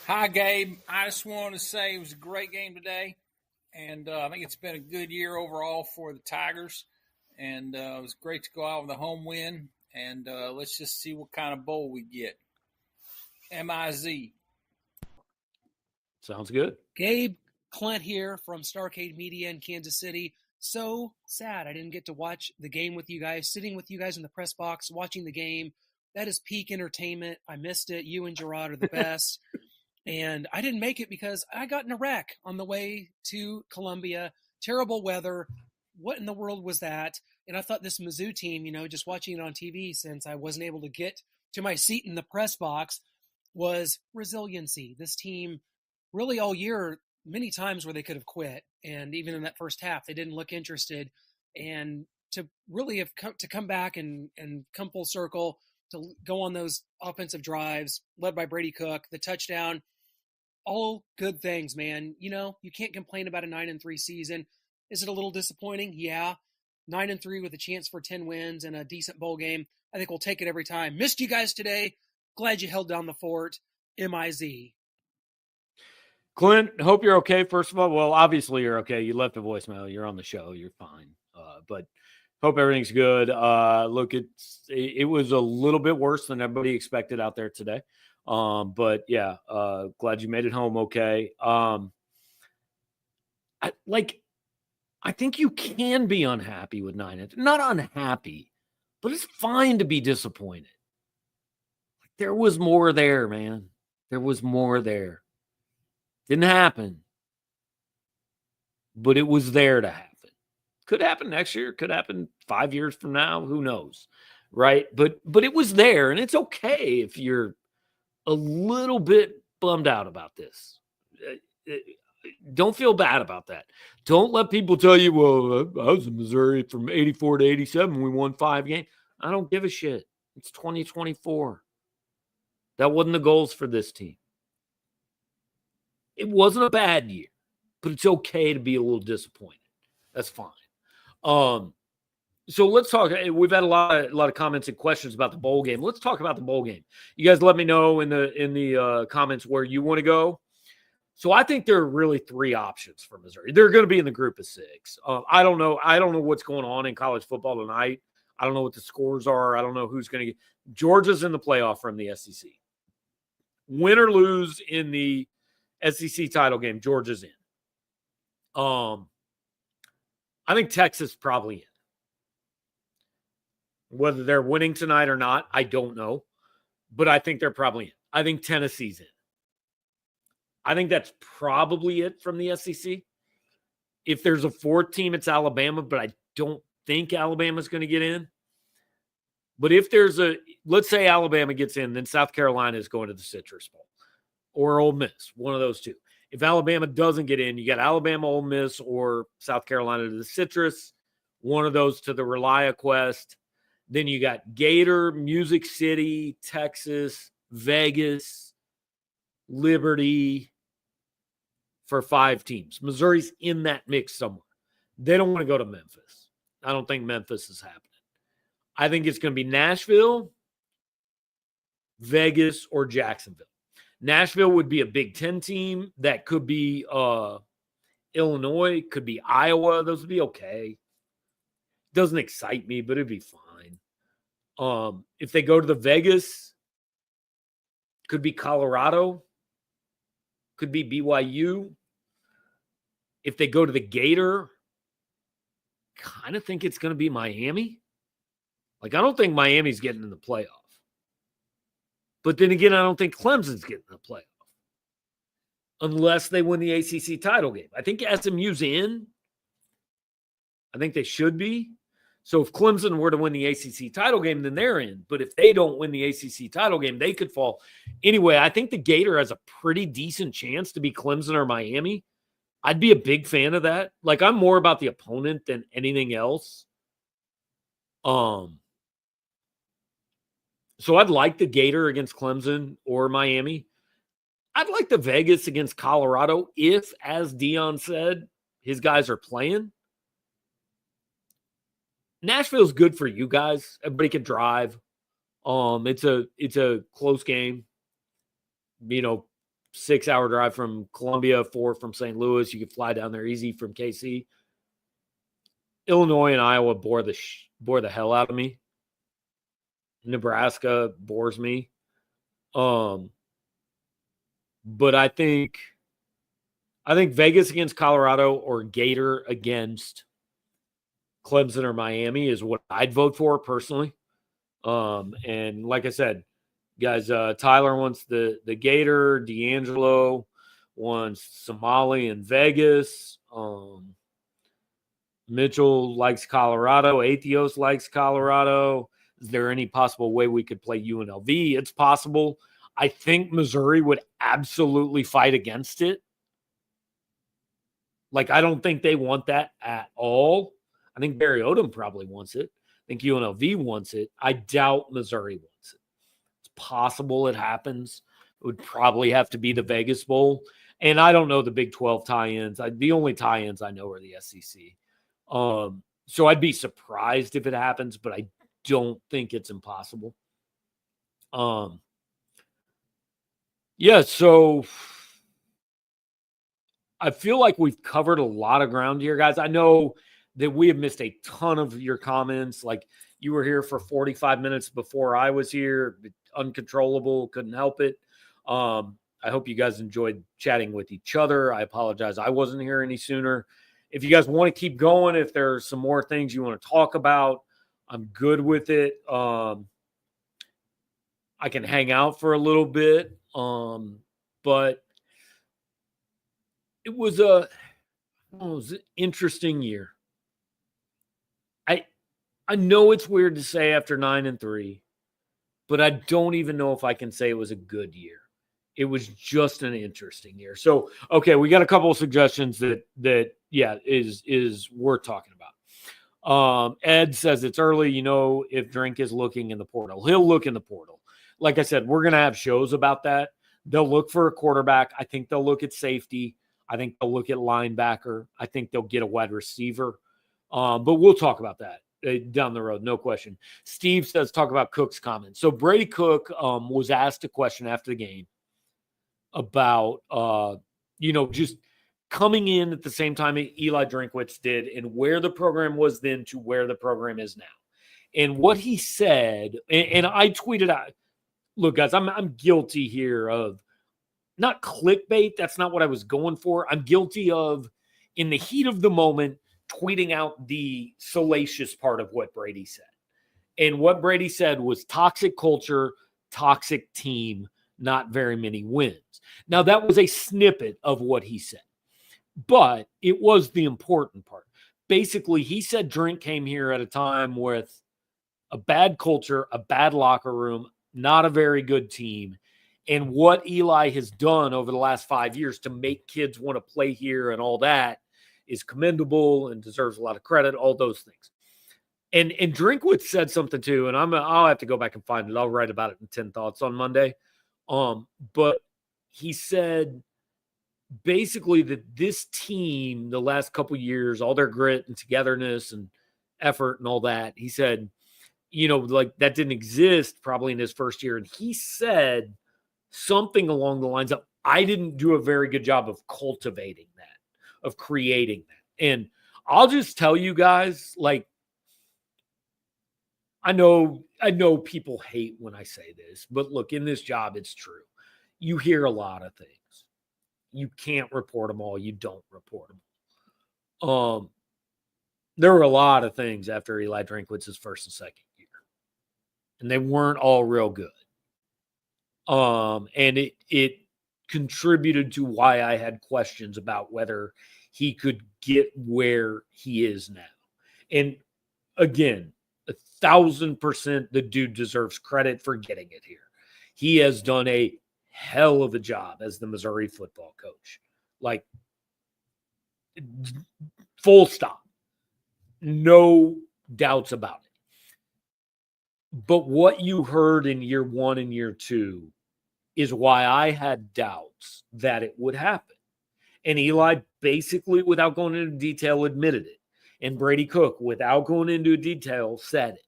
Hi, Gabe. I just wanted to say it was a great game today, and I think it's been a good year overall for the Tigers, and it was great to go out with a home win, and let's just see what kind of bowl we get. MIZ. Sounds good. Gabe, Clint here from Starcade Media in Kansas City. So sad I didn't get to watch the game with you guys, sitting with you guys in the press box, watching the game. That is peak entertainment. I missed it. You and Jarod are the best. And I didn't make it because I got in a wreck on the way to Columbia. Terrible weather. What in the world was that? And I thought this Mizzou team, just watching it on TV since I wasn't able to get to my seat in the press box, was resiliency. This team really all year, many times where they could have quit. And even in that first half, they didn't look interested. And to really have come back and come full circle, to go on those offensive drives led by Brady Cook, the touchdown, all good things, man. You can't complain about a 9-3 season. Is it a little disappointing? Yeah. 9-3 with a chance for 10 wins and a decent bowl game. I think we'll take it every time. Missed you guys today. Glad you held down the fort. MIZ. Clint, hope you're okay. First of all, well, obviously you're okay. You left a voicemail. You're on the show. You're fine. But hope everything's good. Look, it was a little bit worse than everybody expected out there today. But yeah, glad you made it home okay. I think you can be unhappy with 9. Not unhappy, but it's fine to be disappointed. There was more there, man. There was more there. Didn't happen, but it was there to happen. Could happen next year. Could happen 5 years from now. Who knows, right? But it was there, and it's okay if you're a little bit bummed out about this. Don't feel bad about that. Don't let people tell you, well, I was in Missouri from 84 to 87. We won 5 games. I don't give a shit. It's 2024. That wasn't the goals for this team. It wasn't a bad year, but it's okay to be a little disappointed. That's fine. So let's talk. We've had a lot of comments and questions about the bowl game. Let's talk about the bowl game. You guys let me know in the comments where you want to go. So I think there are really 3 options for Missouri. They're going to be in the group of 6. I don't know. I don't know what's going on in college football tonight. I don't know what the scores are. I don't know who's going to get. Georgia's in the playoff from the SEC. Win or lose in the SEC title game, Georgia's in. I think Texas probably in. Whether they're winning tonight or not, I don't know. But I think they're probably in. I think Tennessee's in. I think that's probably it from the SEC. If there's a 4th team, it's Alabama, but I don't think Alabama's going to get in. But if let's say Alabama gets in, then South Carolina is going to the Citrus Bowl. Or Ole Miss, one of those 2. If Alabama doesn't get in, you got Alabama, Ole Miss, or South Carolina to the Citrus, one of those to the Relia Quest. Then you got Gator, Music City, Texas, Vegas, Liberty for 5 teams. Missouri's in that mix somewhere. They don't want to go to Memphis. I don't think Memphis is happening. I think it's going to be Nashville, Vegas, or Jacksonville. Nashville would be a Big Ten team. That could be Illinois, could be Iowa. Those would be okay. Doesn't excite me, but it'd be fine. If they go to the Vegas, could be Colorado, could be BYU. If they go to the Gator, kind of think it's going to be Miami. I don't think Miami's getting in the playoff. But then again, I don't think Clemson's getting in the playoff unless they win the ACC title game. I think SMU's in. I think they should be. So if Clemson were to win the ACC title game, then they're in. But if they don't win the ACC title game, they could fall. Anyway, I think the Gator has a pretty decent chance to be Clemson or Miami. I'd be a big fan of that. Like, I'm more about the opponent than anything else. So I'd like the Gator against Clemson or Miami. I'd like the Vegas against Colorado if, as Dion said, his guys are playing. Nashville's good for you guys. Everybody can drive. It's a close game. 6-hour drive from Columbia, 4 from St. Louis. You can fly down there easy from KC. Illinois and Iowa bore the hell out of me. Nebraska bores me. But I think Vegas against Colorado or Gator against Clemson or Miami is what I'd vote for personally. And like I said, guys, Tyler wants the Gator, D'Angelo wants Somali and Vegas. Mitchell likes Colorado. Atheos likes Colorado. Is there any possible way we could play UNLV? It's possible. I think Missouri would absolutely fight against it. Like, I don't think they want that at all. I think Barry Odom probably wants it. I think UNLV wants it. I doubt Missouri wants it. It's possible it happens. It would probably have to be the Vegas Bowl. And I don't know the Big 12 tie-ins. The only tie-ins I know are the SEC. So I'd be surprised if it happens, but I don't think it's impossible. Yeah, so I feel like we've covered a lot of ground here, guys. I know that we have missed a ton of your comments. Like, you were here for 45 minutes before I was here. Uncontrollable, couldn't help it. I hope you guys enjoyed chatting with each other. I apologize I wasn't here any sooner. If you guys want to keep going, if there are some more things you want to talk about, I'm good with it. I can hang out for a little bit. But it was an interesting year. I know it's weird to say after 9-3, but I don't even know if I can say it was a good year. It was just an interesting year. So, okay, we got a couple of suggestions that is worth talking about. Ed says it's early, if Drink is looking in the portal. He'll look in the portal. Like I said, we're going to have shows about that. They'll look for a quarterback. I think they'll look at safety. I think they'll look at linebacker. I think they'll get a wide receiver. But we'll talk about that down the road, no question. Steve says talk about Cook's comments. So Brady Cook was asked a question after the game about, just coming in at the same time Eli Drinkwitz did and where the program was then to where the program is now. And what he said, and I tweeted out, look, guys, I'm guilty here of not clickbait. That's not what I was going for. I'm guilty of, in the heat of the moment, tweeting out the salacious part of what Brady said. And what Brady said was toxic culture, toxic team, not very many wins. Now, that was a snippet of what he said, but it was the important part. Basically, he said Drink came here at a time with a bad culture, a bad locker room, not a very good team. And what Eli has done over the last 5 years to make kids want to play here and all that is commendable and deserves a lot of credit, all those things. And Drinkwitz said something too, and I'll have to go back and find it. I'll write about it in 10 Thoughts on Monday. But he said basically that this team, the last couple of years, all their grit and togetherness and effort and all that, he said, like that didn't exist probably in his first year. And he said something along the lines of, I didn't do a very good job of cultivating that, of creating that. And I'll just tell you guys, like, I know people hate when I say this, but look, in this job, it's true. You hear a lot of things. You can't report them all. You don't report them. There were a lot of things after Eli Drinkwitz's first and second year, and they weren't all real good. And it contributed to why I had questions about whether he could get where he is now. And again, 1,000% the dude deserves credit for getting it here. He has done a hell of a job as the Missouri football coach. Like, full stop. No doubts about it. But what you heard in year 1 and year 2 is why I had doubts that it would happen. And Eli basically, without going into detail, admitted it. And Brady Cook, without going into detail, said it.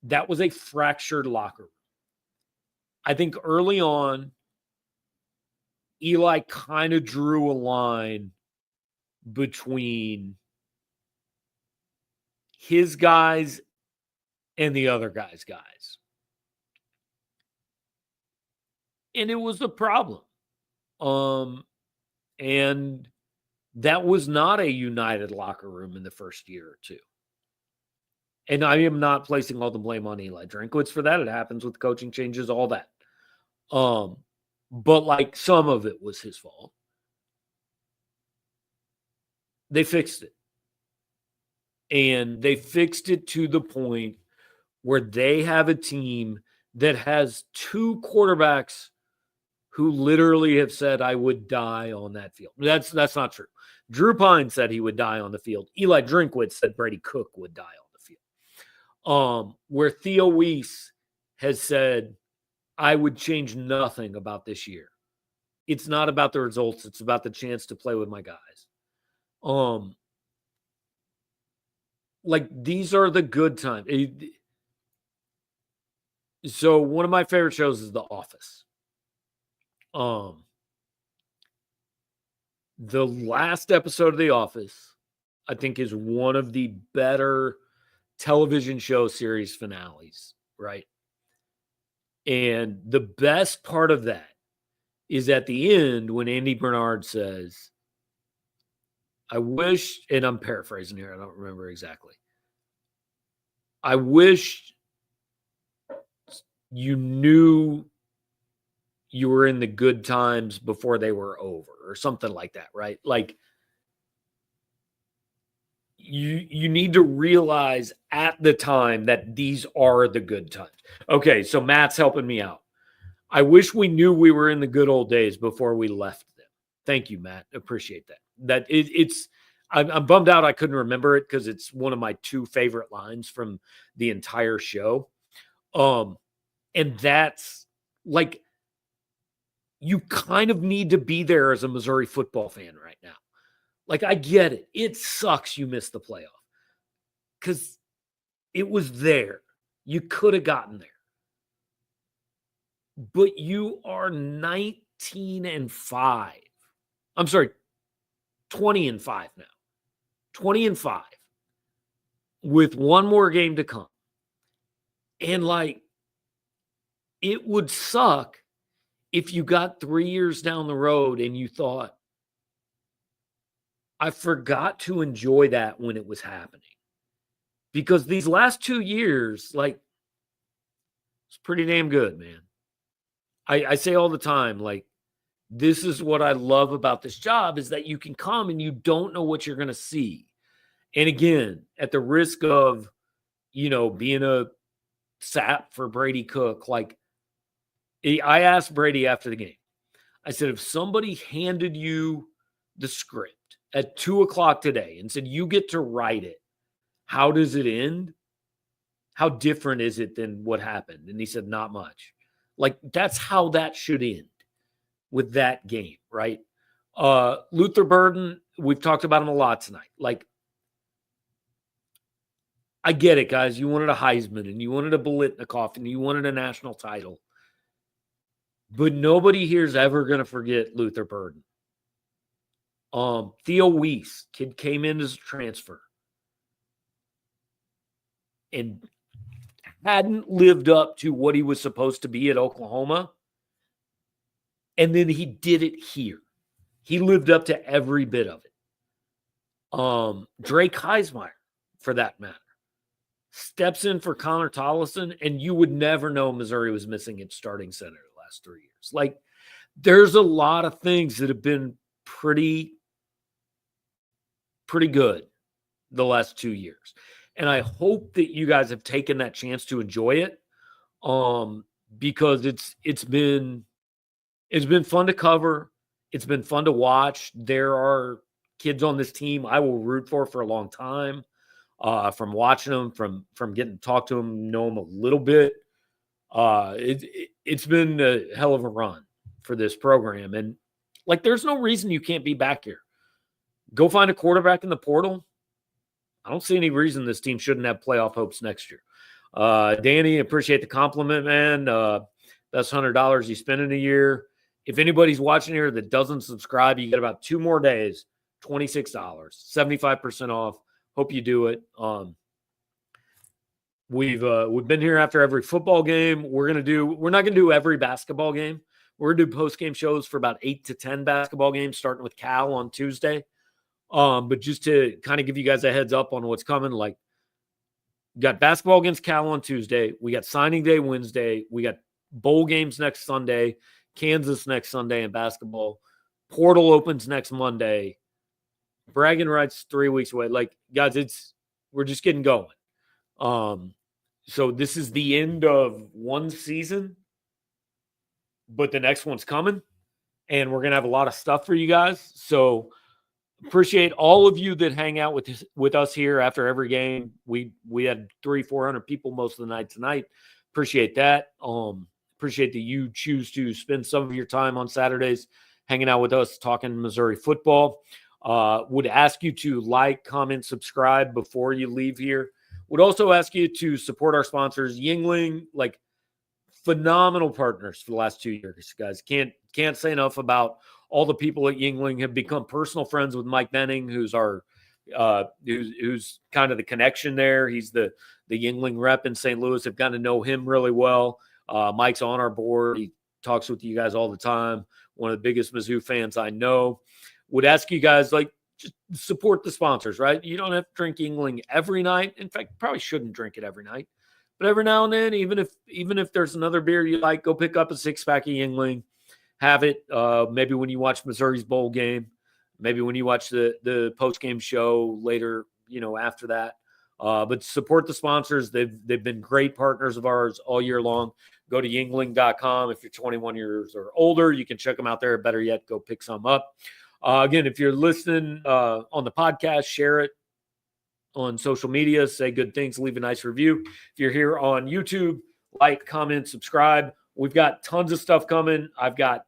That was a fractured locker room. I think early on, Eli kind of drew a line between his guys and the other guys' guys. And it was a problem. And that was not a united locker room in the first year or two. And I am not placing all the blame on Eli Drinkwitz for that. It happens with coaching changes, all that. But like some of it was his fault. They fixed it. And they fixed it to the point where they have a team that has 2 quarterbacks who literally have said, I would die on that field. That's not true. Drew Pine said he would die on the field. Eli Drinkwitz said Brady Cook would die on the field. Where Theo Wease has said, I would change nothing about this year. It's not about the results. It's about the chance to play with my guys. Like, these are the good times. So one of my favorite shows is The Office. The last episode of The Office, I think, is one of the better television show series finales, right? And the best part of that is at the end when Andy Bernard says, I wish, and I'm paraphrasing here, I don't remember exactly. I wish you knew you were in the good times before they were over, or something like that, right? Like, you need to realize at the time that these are the good times. Okay, so Matt's helping me out. I wish we knew we were in the good old days before we left them. Thank you, Matt. Appreciate that. I'm bummed out I couldn't remember it because it's one of my 2 favorite lines from the entire show. And that's like, you kind of need to be there as a Missouri football fan right now. Like, I get it. It sucks you missed the playoff because it was there. You could have gotten there. But you are 19-5. I'm sorry, 20-5 now. 20-5 with one more game to come. And like, it would suck if you got 3 years down the road and you thought, I forgot to enjoy that when it was happening. Because these last 2 years, like, it's pretty damn good, man. I say all the time, like, this is what I love about this job, is that you can come and you don't know what you're going to see. And again, at the risk of, being a sap for Brady Cook, like, I asked Brady after the game, I said, if somebody handed you the script at 2:00 today and said, you get to write it, how does it end? How different is it than what happened? And he said, not much. Like, that's how that should end with that game, right? Luther Burden, we've talked about him a lot tonight. Like, I get it, guys. You wanted a Heisman and you wanted a Biletnikoff and you wanted a national title. But nobody here is ever going to forget Luther Burden. Theo Wease, kid came in as a transfer and hadn't lived up to what he was supposed to be at Oklahoma. And then he did it here. He lived up to every bit of it. Drake Heismeyer, for that matter, steps in for Connor Tollison, and you would never know Missouri was missing its starting center the last 3 years. Like, there's a lot of things that have been pretty good the last 2 years. And I hope that you guys have taken that chance to enjoy it, because it's been fun to cover. It's been fun to watch. There are kids on this team I will root for a long time, from watching them, from getting to talk to them, know them a little bit. It's been a hell of a run for this program. And, like, there's no reason you can't be back here. Go find a quarterback in the portal. I don't see any reason this team shouldn't have playoff hopes next year. Danny, appreciate the compliment, man. That's $100 you spend in a year. If anybody's watching here that doesn't subscribe, you get about 2 more days, $26, 75% off. Hope you do it. We've been here after every football game. We're not gonna do every basketball game. We're gonna do post-game shows for about 8 to 10 basketball games, starting with Cal on Tuesday. But just to kind of give you guys a heads up on what's coming, like, got basketball against Cal on Tuesday. We got signing day Wednesday. We got bowl games next Sunday, Kansas next Sunday in basketball. Portal opens next Monday. Bragging rights 3 weeks away. Like, guys, we're just getting going. So this is the end of one season, but the next one's coming, and we're gonna have a lot of stuff for you guys. So appreciate all of you that hang out with us here after every game. We had 300-400 people most of the night tonight. Appreciate that. Appreciate that you choose to spend some of your time on Saturdays hanging out with us, talking Missouri football. Would ask you to like, comment, subscribe before you leave here. Would also ask you to support our sponsors, Yuengling, like, phenomenal partners for the last 2 years, guys. Can't say enough about all the people at Yuengling. Have become personal friends with Mike Benning, who's who's kind of the connection there. He's the Yuengling rep in St. Louis. Have gotten to know him really well. Mike's on our board. He talks with you guys all the time. One of the biggest Mizzou fans I know. Would ask you guys, like, just support the sponsors, right? You don't have to drink Yuengling every night. In fact, probably shouldn't drink it every night. But every now and then, even if there's another beer you like, go pick up a 6-pack of Yuengling. Have it maybe when you watch Missouri's bowl game, maybe when you watch the post-game show later, after that. But support the sponsors. They've been great partners of ours all year long. Go to Yuengling.com. If you're 21 years or older, you can check them out there. Better yet, go pick some up. Again, if you're listening on the podcast, share it on social media. Say good things. Leave a nice review. If you're here on YouTube, like, comment, subscribe. We've got tons of stuff coming. I've got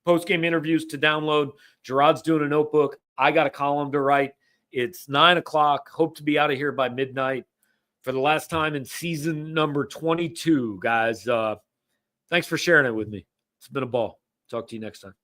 post-game interviews to download. Jarod's doing a notebook. I got a column to write. It's 9 o'clock. Hope to be out of here by midnight for the last time in season number 22, guys. Thanks for sharing it with me. It's been a ball. Talk to you next time.